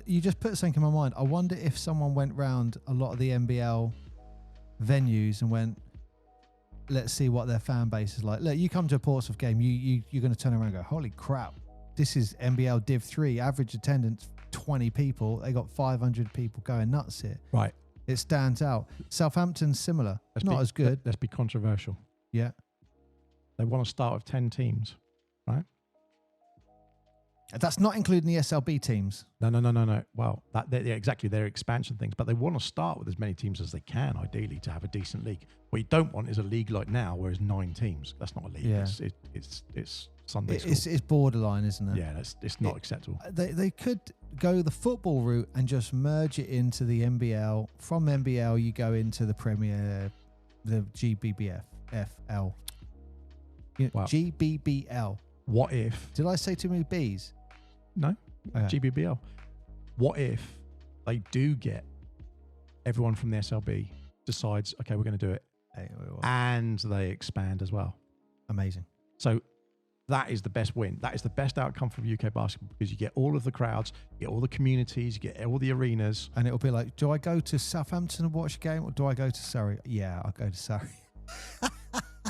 [SPEAKER 1] you just put something in my mind. I wonder if someone went round a lot of the NBL venues and went, let's see what their fan base is like. Look, you come to a Portsmouth game, you're going to turn around and go, holy crap, this is NBL Div 3, average attendance 20 people. They got 500 people going nuts here.
[SPEAKER 2] Right.
[SPEAKER 1] It stands out. Southampton's similar. Not as good.
[SPEAKER 2] Let's be controversial.
[SPEAKER 1] Yeah.
[SPEAKER 2] They want to start with 10 teams, right?
[SPEAKER 1] That's not including the SLB teams.
[SPEAKER 2] No. Well, exactly. They're expansion things, but they want to start with as many teams as they can, ideally, to have a decent league. What you don't want is a league like now, where it's 9 teams. That's not a league.
[SPEAKER 1] Yeah.
[SPEAKER 2] It's Sunday school.
[SPEAKER 1] It's borderline, isn't it?
[SPEAKER 2] Yeah, it's not acceptable.
[SPEAKER 1] They could go the football route and just merge it into the NBL. From NBL, you go into the Premier, the GBBF, FL.
[SPEAKER 2] Wow.
[SPEAKER 1] GBBL.
[SPEAKER 2] What if?
[SPEAKER 1] Did I say too many B's?
[SPEAKER 2] No.
[SPEAKER 1] Okay.
[SPEAKER 2] GBBL. What if they do get everyone from the SLB decides, okay, we're going to do it, and they expand as well?
[SPEAKER 1] Amazing.
[SPEAKER 2] So that is the best win. That is the best outcome from UK basketball, because you get all of the crowds, you get all the communities, you get all the arenas.
[SPEAKER 1] And it'll be like, do I go to Southampton and watch a game, or do I go to Surrey? Yeah, I'll go to Surrey.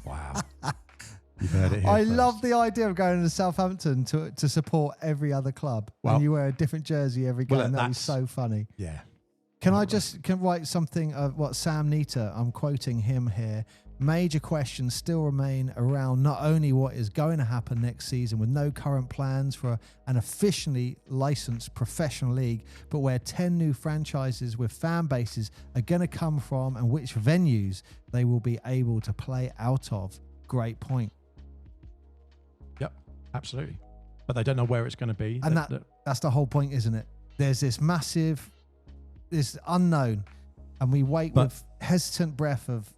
[SPEAKER 2] Wow. You've heard it here
[SPEAKER 1] I
[SPEAKER 2] first.
[SPEAKER 1] love the idea of going to Southampton to support every other club.
[SPEAKER 2] Well,
[SPEAKER 1] and you wear a different jersey every game.
[SPEAKER 2] Well,
[SPEAKER 1] That'd be so funny.
[SPEAKER 2] Yeah.
[SPEAKER 1] Can write something of what Sam Nita, I'm quoting him here. Major questions still remain around not only what is going to happen next season with no current plans for an officially licensed professional league, but where 10 new franchises with fan bases are going to come from and which venues they will be able to play out of. Great point.
[SPEAKER 2] Yep, absolutely. But they don't know where it's going to be.
[SPEAKER 1] And that's the whole point, isn't it? There's this unknown, and we wait with hesitant breath of,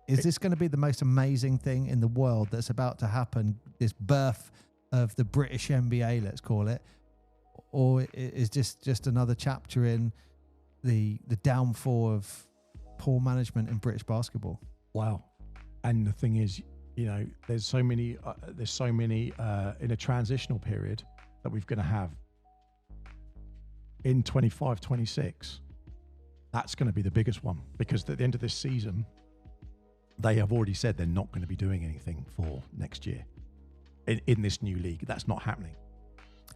[SPEAKER 1] is this going to be the most amazing thing in the world that's about to happen, this birth of the British NBA, let's call it, or is this just another chapter in the downfall of poor management in British basketball? Wow.
[SPEAKER 2] And the thing is, there's so many in a transitional period that we're going to have in 25, 26. That's going to be the biggest one, because at the end of this season, they have already said they're not going to be doing anything for next year in this new league. That's not happening.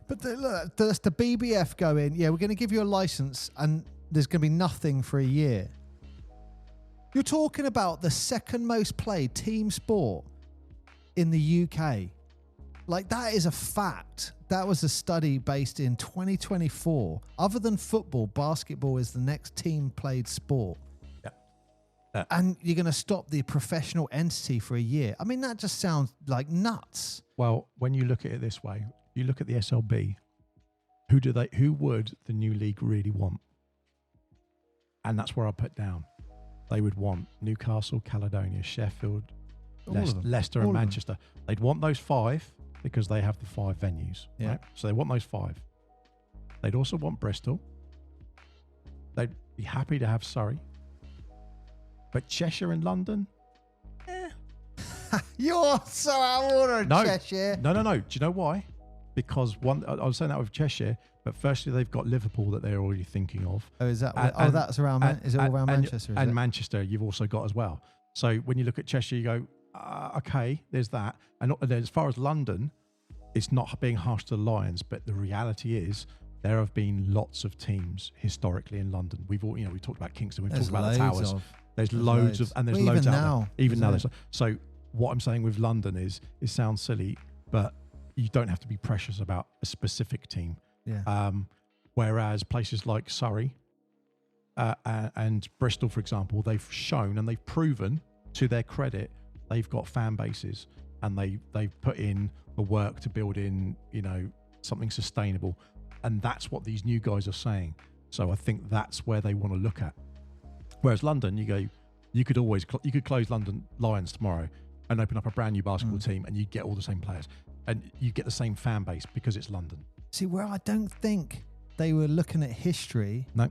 [SPEAKER 1] But does the BBF go in? Yeah, we're going to give you a license, and there's going to be nothing for a year. You're talking about the second most played team sport in the UK. Like, that is a fact. That was a study based in 2024. Other than football, basketball is the next team played sport. And you're going to stop the professional entity for a year. I mean, that just sounds like nuts.
[SPEAKER 2] Well, when you look at it this way, you look at the SLB, who would the new league really want? And that's where I put down. They would want Newcastle, Caledonia, Sheffield, Leicester and Manchester. They'd want those 5 because they have the 5 venues.
[SPEAKER 1] Yeah.
[SPEAKER 2] Right? So they want those 5. They'd also want Bristol. They'd be happy to have Surrey. But Cheshire and London?
[SPEAKER 1] You're so out of order, Cheshire.
[SPEAKER 2] No. Do you know why? Because I was saying that with Cheshire, but firstly, they've got Liverpool that they're already thinking of.
[SPEAKER 1] Oh, is that? That's around. Is it all around Manchester?
[SPEAKER 2] And Manchester, you've also got as well. So when you look at Cheshire, you go, okay, there's that. And as far as London, it's not being harsh to the Lions, but the reality is there have been lots of teams historically in London. We talked about Kingston, we've talked about the Towers. There's loads of, and there's loads out there. Even now. So what I'm saying with London is, it sounds silly, but you don't have to be precious about a specific team.
[SPEAKER 1] Yeah.
[SPEAKER 2] Whereas places like Surrey and Bristol, for example, they've shown and they've proven, to their credit, they've got fan bases, and they've put in the work to build in, something sustainable. And that's what these new guys are saying. So I think that's where they want to look at. Whereas London, you could close London Lions tomorrow and open up a brand new basketball team, and you'd get all the same players. and you get the same fan base because it's London.
[SPEAKER 1] See, where I don't think they were looking at history.
[SPEAKER 2] No.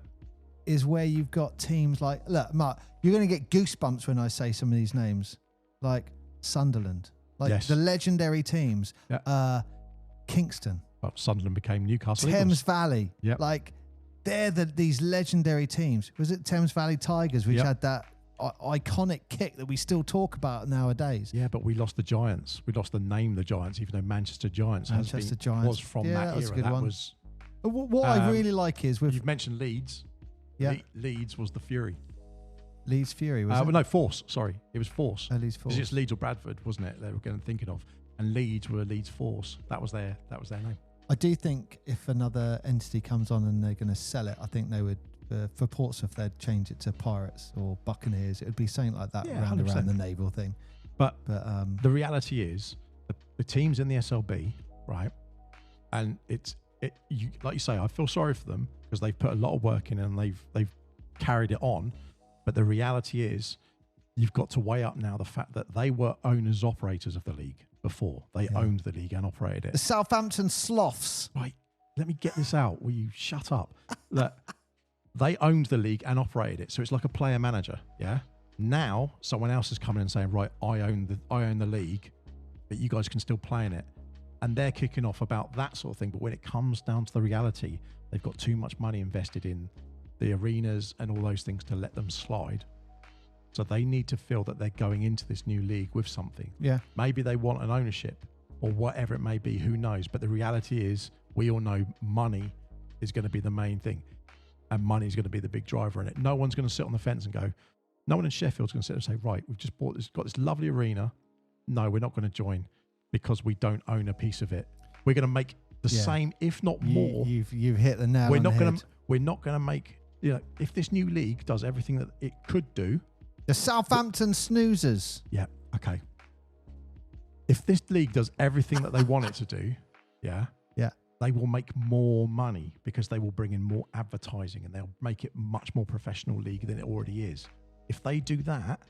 [SPEAKER 1] Is where you've got teams like, look, Mark, you're going to get goosebumps when I say some of these names, like Sunderland, like the legendary teams, Kingston.
[SPEAKER 2] Well, Sunderland became Newcastle
[SPEAKER 1] Thames
[SPEAKER 2] Eagles.
[SPEAKER 1] Valley.
[SPEAKER 2] Yep.
[SPEAKER 1] Like, they're these legendary teams. Was it Thames Valley Tigers, which had that iconic kick that we still talk about nowadays?
[SPEAKER 2] Yeah, but we lost the Giants. We lost the name the Giants, even though Manchester Giants was from that era.
[SPEAKER 1] That was. What I really like is
[SPEAKER 2] you've mentioned Leeds. Yeah, Leeds was the Fury.
[SPEAKER 1] Leeds Fury, was it?
[SPEAKER 2] No, Force. Sorry, it was Force.
[SPEAKER 1] Leeds Force.
[SPEAKER 2] It's Leeds or Bradford, wasn't it? They were thinking of, and Leeds were Leeds Force. That was their name.
[SPEAKER 1] I do think if another entity comes on and they're going to sell it, I think they would. For Portsmouth, they'd change it to Pirates or Buccaneers. It would be something like that around the naval thing.
[SPEAKER 2] But the reality is, the teams in the SLB, right? And you like you say, I feel sorry for them because they've put a lot of work in and they've carried it on. But the reality is, you've got to weigh up now the fact that they were owners operators of the league before. They owned the league and operated it.
[SPEAKER 1] The Southampton Sloths.
[SPEAKER 2] Right. Let me get this out. Will you shut up? That they owned the league and operated it. So it's like a player manager. Yeah. Now someone else is coming and saying, right, I own the league, but you guys can still play in it. And they're kicking off about that sort of thing. But when it comes down to the reality, they've got too much money invested in the arenas and all those things to let them slide. So they need to feel that they're going into this new league with something.
[SPEAKER 1] Yeah.
[SPEAKER 2] Maybe they want an ownership or whatever it may be. Who knows? But the reality is, we all know money is going to be the main thing. And money is going to be the big driver in it. No one's going to sit on the fence and go, no one in Sheffield's going to sit and say, right, we've just got this lovely arena. No, we're not going to join because we don't own a piece of it. We're going to make the same, if not more.
[SPEAKER 1] You've hit the nail on the head.
[SPEAKER 2] We're not going to make, if this new league does everything that it could do.
[SPEAKER 1] The Southampton Snoozers.
[SPEAKER 2] Yeah, okay. If this league does everything that they want it to do, they will make more money because they will bring in more advertising and they'll make it much more professional league than it already is. If they do that,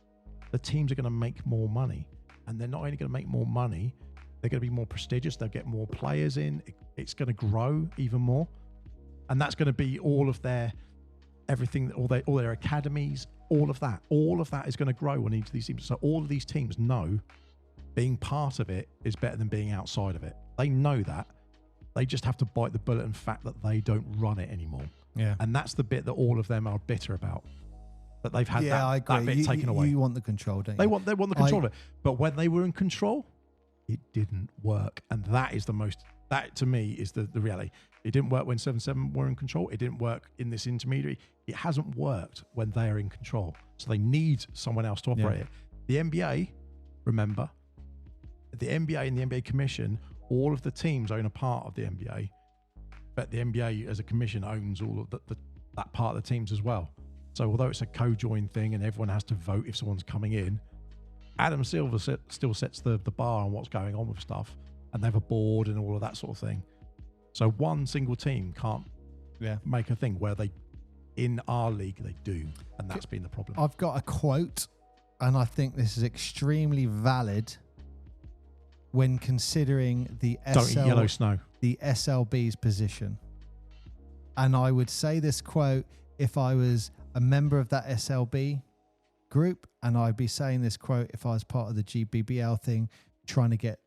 [SPEAKER 2] the teams are going to make more money. And they're not only going to make more money, they're going to be more prestigious. They'll get more players in. It's going to grow even more. And that's going to be all of their everything, all their academies, all of that. All of that is going to grow on each of these teams. So all of these teams know being part of it is better than being outside of it. They know that. They just have to bite the bullet and fact that they don't run it anymore. Yeah. And that's the bit that all of them are bitter about. That they've had that bit taken away.
[SPEAKER 1] You want the control, don't you?
[SPEAKER 2] They want the control of it. But when they were in control, it didn't work. And that is that to me is the reality. It didn't work when 7-7 were in control. It didn't work in this intermediary. It hasn't worked when they are in control. So they need someone else to operate it. The NBA, remember, the NBA and the NBA Commission, all of the teams own a part of the NBA, but the NBA as a commission owns all of that part of the teams as well. So although it's a co-joined thing and everyone has to vote if someone's coming in, Adam Silver still sets the bar on what's going on with stuff, and they have a board and all of that sort of thing. So one single team can't make a thing where in our league they do, and that's been the problem.
[SPEAKER 1] I've got a quote, and I think this is extremely valid when considering the
[SPEAKER 2] Don't eat yellow snow.
[SPEAKER 1] The SLB's position. And I would say this quote if I was a member of that SLB group, and I'd be saying this quote if I was part of the GBBL thing, trying to get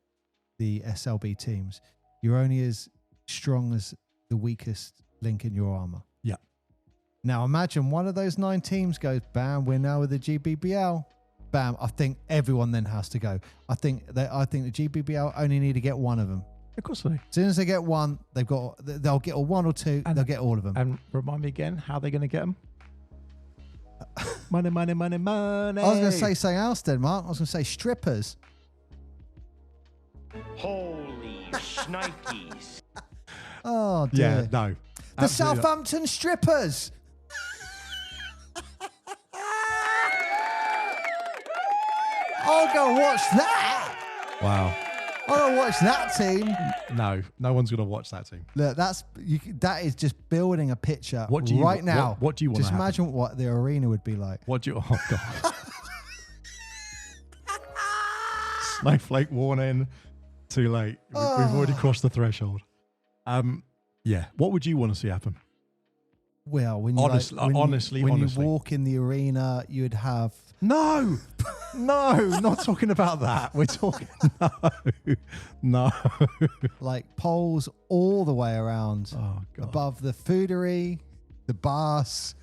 [SPEAKER 1] the SLB teams. You're only as strong as the weakest link in your armor.
[SPEAKER 2] Yeah.
[SPEAKER 1] Now imagine one of those 9 teams goes, bam, we're now with the GBBL. Bam, I think everyone then has to go. I think the GBBL only need to get one of them.
[SPEAKER 2] Of course they do.
[SPEAKER 1] As soon as they get one, they'll get 1 or 2, and they'll get all of them.
[SPEAKER 2] And remind me again, how are they going to get them? Money, money, money, money.
[SPEAKER 1] I was going to say something else then, Mark. I was going to say strippers.
[SPEAKER 3] Holy shnikes.
[SPEAKER 1] Oh, dear.
[SPEAKER 2] Yeah, no.
[SPEAKER 1] The Southampton strippers. I'll go watch that.
[SPEAKER 2] Wow.
[SPEAKER 1] I'll go watch that team.
[SPEAKER 2] No one's going to watch that team.
[SPEAKER 1] Look, that is just building a picture now.
[SPEAKER 2] What do you want?
[SPEAKER 1] Just imagine what the arena would be like.
[SPEAKER 2] Oh God. Snowflake warning. Too late. We've already crossed the threshold. Yeah. What would you want to see happen?
[SPEAKER 1] Well, when you
[SPEAKER 2] honestly,
[SPEAKER 1] when you walk in the arena, you'd have
[SPEAKER 2] no, not talking about that. We're talking no,
[SPEAKER 1] like poles all the way around, above the foodery, the bars,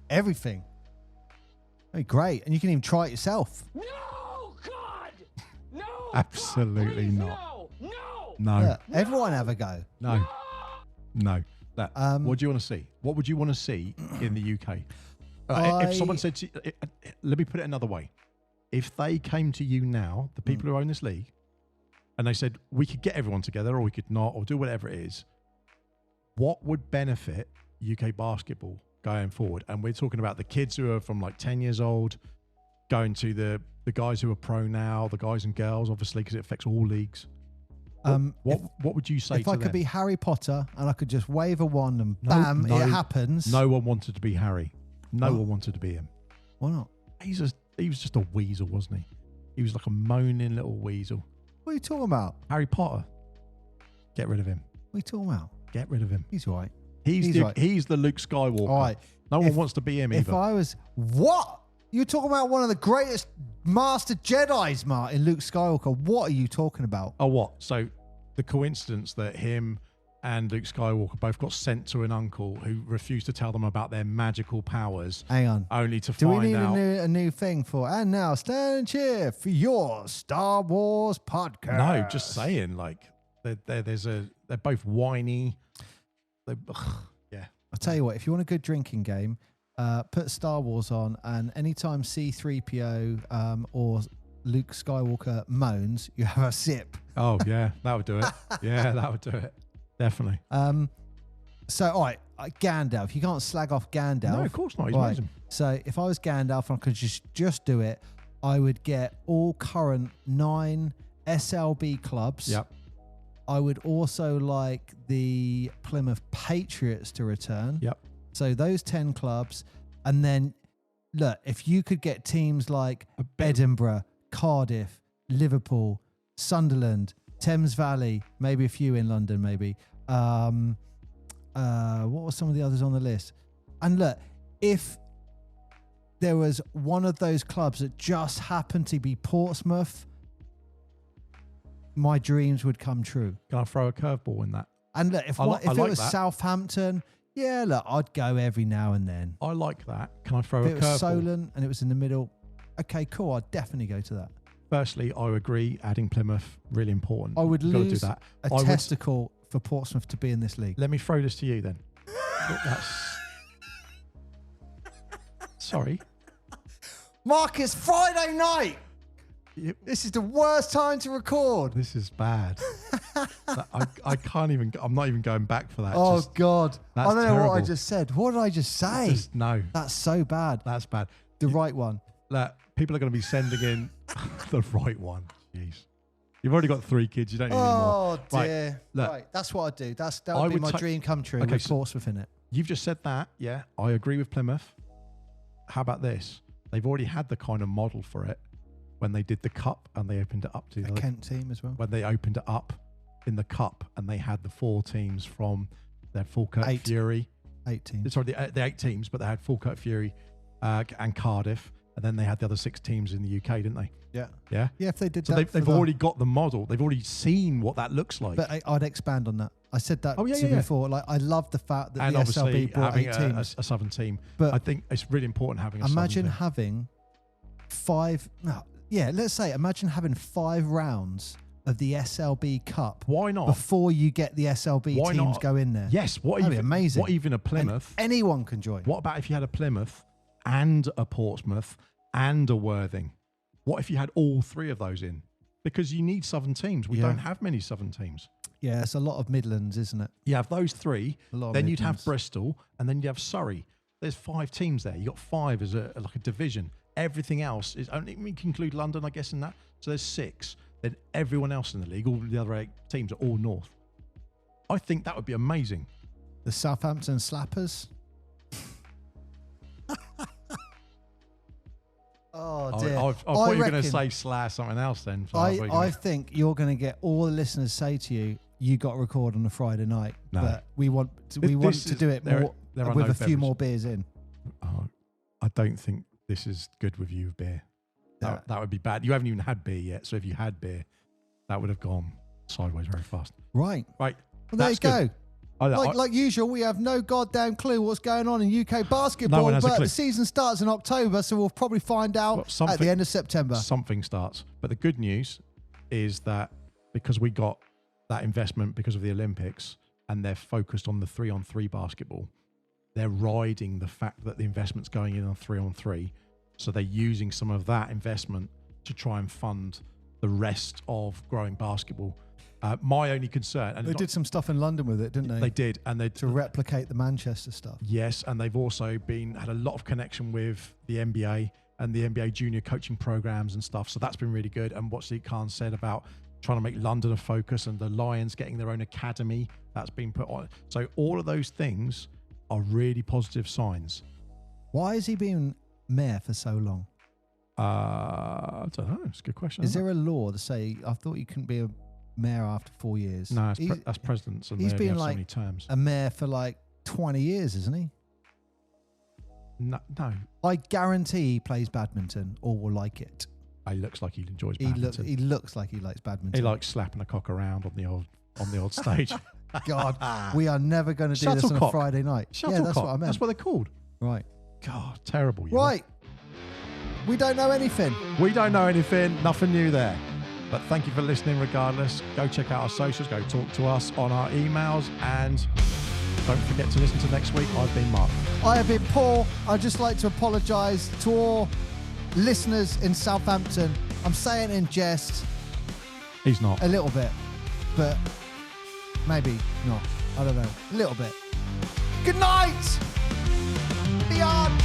[SPEAKER 1] everything. Oh, great, and you can even try it yourself.
[SPEAKER 3] No, God, no,
[SPEAKER 2] absolutely
[SPEAKER 3] please,
[SPEAKER 2] not.
[SPEAKER 3] No.
[SPEAKER 1] Yeah, everyone have a go.
[SPEAKER 2] No. What do you want to see? What would you want to see in the UK? If someone said to you, let me put it another way. If they came to you now, the people who own this league, and they said, we could get everyone together or we could not, or do whatever it is, what would benefit UK basketball going forward? And we're talking about the kids who are from like 10 years old, going to the guys who are pro now, the guys and girls, obviously, because it affects all leagues. What would you say
[SPEAKER 1] if I could be Harry Potter and I could just wave a wand and bam, it happens?
[SPEAKER 2] No one wanted to be Harry. No one wanted to be him.
[SPEAKER 1] Why not?
[SPEAKER 2] He was just a weasel, wasn't he? He was like a moaning little weasel.
[SPEAKER 1] What are you talking about?
[SPEAKER 2] Harry Potter. Get rid of him.
[SPEAKER 1] What are you talking about?
[SPEAKER 2] Get rid of him.
[SPEAKER 1] He's all right.
[SPEAKER 2] He's the Luke Skywalker.
[SPEAKER 1] All right.
[SPEAKER 2] No one wants to be him either.
[SPEAKER 1] If I was... What? You're talking about one of the greatest Master Jedis, Martin, Luke Skywalker. What are you talking about?
[SPEAKER 2] Oh, what? So the coincidence that him and Luke Skywalker both got sent to an uncle who refused to tell them about their magical powers.
[SPEAKER 1] Hang on.
[SPEAKER 2] Only to
[SPEAKER 1] Do
[SPEAKER 2] find
[SPEAKER 1] we need
[SPEAKER 2] out.
[SPEAKER 1] a new thing for... And now, stand and cheer for your Star Wars podcast.
[SPEAKER 2] No, just saying, like, they're both whiny. Yeah.
[SPEAKER 1] I'll tell you what, if you want a good drinking game, put Star Wars on, and anytime C-3PO or Luke Skywalker moans, you have a sip.
[SPEAKER 2] Oh, yeah, that would do it. Yeah, that would do it. Definitely.
[SPEAKER 1] So, all right, Gandalf. You can't slag off Gandalf.
[SPEAKER 2] No, of course not. He's
[SPEAKER 1] right.
[SPEAKER 2] amazing.
[SPEAKER 1] So, if I was Gandalf and I could just do it, I would get all current 9 SLB clubs.
[SPEAKER 2] Yep.
[SPEAKER 1] I would also like the Plymouth Patriots to return.
[SPEAKER 2] Yep.
[SPEAKER 1] So those 10 clubs. And then, look, if you could get teams like Edinburgh, Cardiff, Liverpool, Sunderland, Thames Valley, maybe a few in London, maybe. What were some of the others on the list? And look, if there was one of those clubs that just happened to be Portsmouth, my dreams would come true.
[SPEAKER 2] Can I throw a curveball in that?
[SPEAKER 1] And look, if it was
[SPEAKER 2] that.
[SPEAKER 1] Southampton, yeah, look, I'd go every now and then.
[SPEAKER 2] I like that. Can I throw
[SPEAKER 1] if
[SPEAKER 2] a
[SPEAKER 1] it was
[SPEAKER 2] curveball?
[SPEAKER 1] Solent and it was in the middle, okay, cool, I'd definitely go to that.
[SPEAKER 2] Firstly, I agree, adding Plymouth, really important.
[SPEAKER 1] I would lose
[SPEAKER 2] do that.
[SPEAKER 1] a testicle for Portsmouth to be in this league.
[SPEAKER 2] Let me throw this to you then. Sorry.
[SPEAKER 1] Mark, it's Friday night. This is the worst time to record.
[SPEAKER 2] This is bad. I can't even. I'm not even going back for that.
[SPEAKER 1] Oh, God. I don't know
[SPEAKER 2] terrible.
[SPEAKER 1] what I just said. What did I just say?
[SPEAKER 2] No.
[SPEAKER 1] That's so bad.
[SPEAKER 2] That's bad.
[SPEAKER 1] The right one.
[SPEAKER 2] Look, people are going to be sending in the right one. Jeez. You've already got 3 kids. You don't need any more.
[SPEAKER 1] Oh, dear.
[SPEAKER 2] Right. Look,
[SPEAKER 1] Right. That's what I'd do. That would be my dream come true with Portsmouth in it.
[SPEAKER 2] You've just said that. Yeah, I agree with Plymouth. How about this? They've already had the kind of model for it when they did the cup and they opened it up to
[SPEAKER 1] the Kent team as well.
[SPEAKER 2] When they opened it up in the cup and they had the 4 teams from their Falkirk Fury.
[SPEAKER 1] 8 teams.
[SPEAKER 2] Sorry, the 8 teams, but they had Falkirk Fury and Cardiff, and then they had the other 6 teams in the UK, didn't they?
[SPEAKER 1] Yeah.
[SPEAKER 2] Yeah?
[SPEAKER 1] Yeah, if they did
[SPEAKER 2] so
[SPEAKER 1] that.
[SPEAKER 2] They've already got the model. They've already seen what that looks like.
[SPEAKER 1] But I'd expand on that. I said that before. Like, I love the fact that
[SPEAKER 2] and
[SPEAKER 1] the
[SPEAKER 2] obviously
[SPEAKER 1] SLB brought
[SPEAKER 2] having
[SPEAKER 1] 8 teams.
[SPEAKER 2] a Southern team.
[SPEAKER 1] But
[SPEAKER 2] I think it's really important having a
[SPEAKER 1] imagine
[SPEAKER 2] Southern
[SPEAKER 1] having 5... No, yeah, let's say, imagine having 5 rounds of the SLB Cup.
[SPEAKER 2] Why not?
[SPEAKER 1] Before you get the SLB teams
[SPEAKER 2] not?
[SPEAKER 1] go in there.
[SPEAKER 2] Yes.
[SPEAKER 1] That'd be amazing.
[SPEAKER 2] What even a Plymouth?
[SPEAKER 1] And anyone can join.
[SPEAKER 2] What about if you had a Plymouth and a Portsmouth and a Worthing? What if you had all 3 of those in? Because you need Southern teams. We don't have many Southern teams.
[SPEAKER 1] Yeah, it's a lot of Midlands, isn't it?
[SPEAKER 2] You have those 3, then you'd have
[SPEAKER 1] Midlands.
[SPEAKER 2] Bristol, and then you'd have Surrey. There's 5 teams there. You got 5 as like a division. Everything else is only, we can include London, I guess, in that. So there's 6. Then everyone else in the league, all the other 8 teams are all north. I think that would be amazing.
[SPEAKER 1] The Southampton Slappers. Oh dear.
[SPEAKER 2] I thought you were going to say slash something else then. So
[SPEAKER 1] I think you're going to get all the listeners say to you, "You got to record on a Friday night."
[SPEAKER 2] No.
[SPEAKER 1] But we want to do it more with a few more beers in.
[SPEAKER 2] I don't think this is good with you, beer. That would be bad. You haven't even had beer yet, so if you had beer, that would have gone sideways very fast.
[SPEAKER 1] Right.
[SPEAKER 2] Right.
[SPEAKER 1] Well, there you go.
[SPEAKER 2] Good.
[SPEAKER 1] Like usual, we have no goddamn clue what's going on in UK basketball,
[SPEAKER 2] No one has a
[SPEAKER 1] but
[SPEAKER 2] clue.
[SPEAKER 1] the season starts in October, so we'll probably find out at the end of September.
[SPEAKER 2] Something starts. But the good news is that because we got that investment because of the Olympics and they're focused on the 3-on-3 basketball, they're riding the fact that the investment's going in on 3-on-3. So they're using some of that investment to try and fund the rest of growing basketball. My only concern, and
[SPEAKER 1] they did some stuff in London with it, didn't they?
[SPEAKER 2] They did, and
[SPEAKER 1] to replicate the Manchester stuff.
[SPEAKER 2] Yes, and they've also had a lot of connection with the NBA and the NBA junior coaching programs and stuff. So that's been really good. And what Sadiq Khan said about trying to make London a focus and the Lions getting their own academy, that's been put on. So all of those things are really positive signs.
[SPEAKER 1] Why has he been mayor for so long?
[SPEAKER 2] I don't know. It's a good question.
[SPEAKER 1] Is there a law to say, I thought you couldn't be a mayor after 4 years?
[SPEAKER 2] No, that's presidents, and
[SPEAKER 1] he's
[SPEAKER 2] they
[SPEAKER 1] been
[SPEAKER 2] have
[SPEAKER 1] like
[SPEAKER 2] so many terms.
[SPEAKER 1] A mayor for like 20 years, isn't he?
[SPEAKER 2] No.
[SPEAKER 1] I guarantee he plays badminton or will like it.
[SPEAKER 2] He looks like he enjoys badminton.
[SPEAKER 1] He looks like he likes badminton.
[SPEAKER 2] He likes slapping a cock around on the old stage.
[SPEAKER 1] God, we are never going to do this on a Friday night.
[SPEAKER 2] Shuttlecock.
[SPEAKER 1] Yeah, that's what I meant.
[SPEAKER 2] That's what they're called.
[SPEAKER 1] Right.
[SPEAKER 2] God, terrible.
[SPEAKER 1] Right. We don't know anything.
[SPEAKER 2] We don't know anything. Nothing new there. But thank you for listening regardless. Go check out our socials. Go talk to us on our emails. And don't forget to listen to next week. I've been Mark.
[SPEAKER 1] I have been Paul. I'd just like to apologise to all listeners in Southampton. I'm saying in jest.
[SPEAKER 2] He's not.
[SPEAKER 1] A little bit. But maybe not. I don't know. A little bit. Good night. Beyond.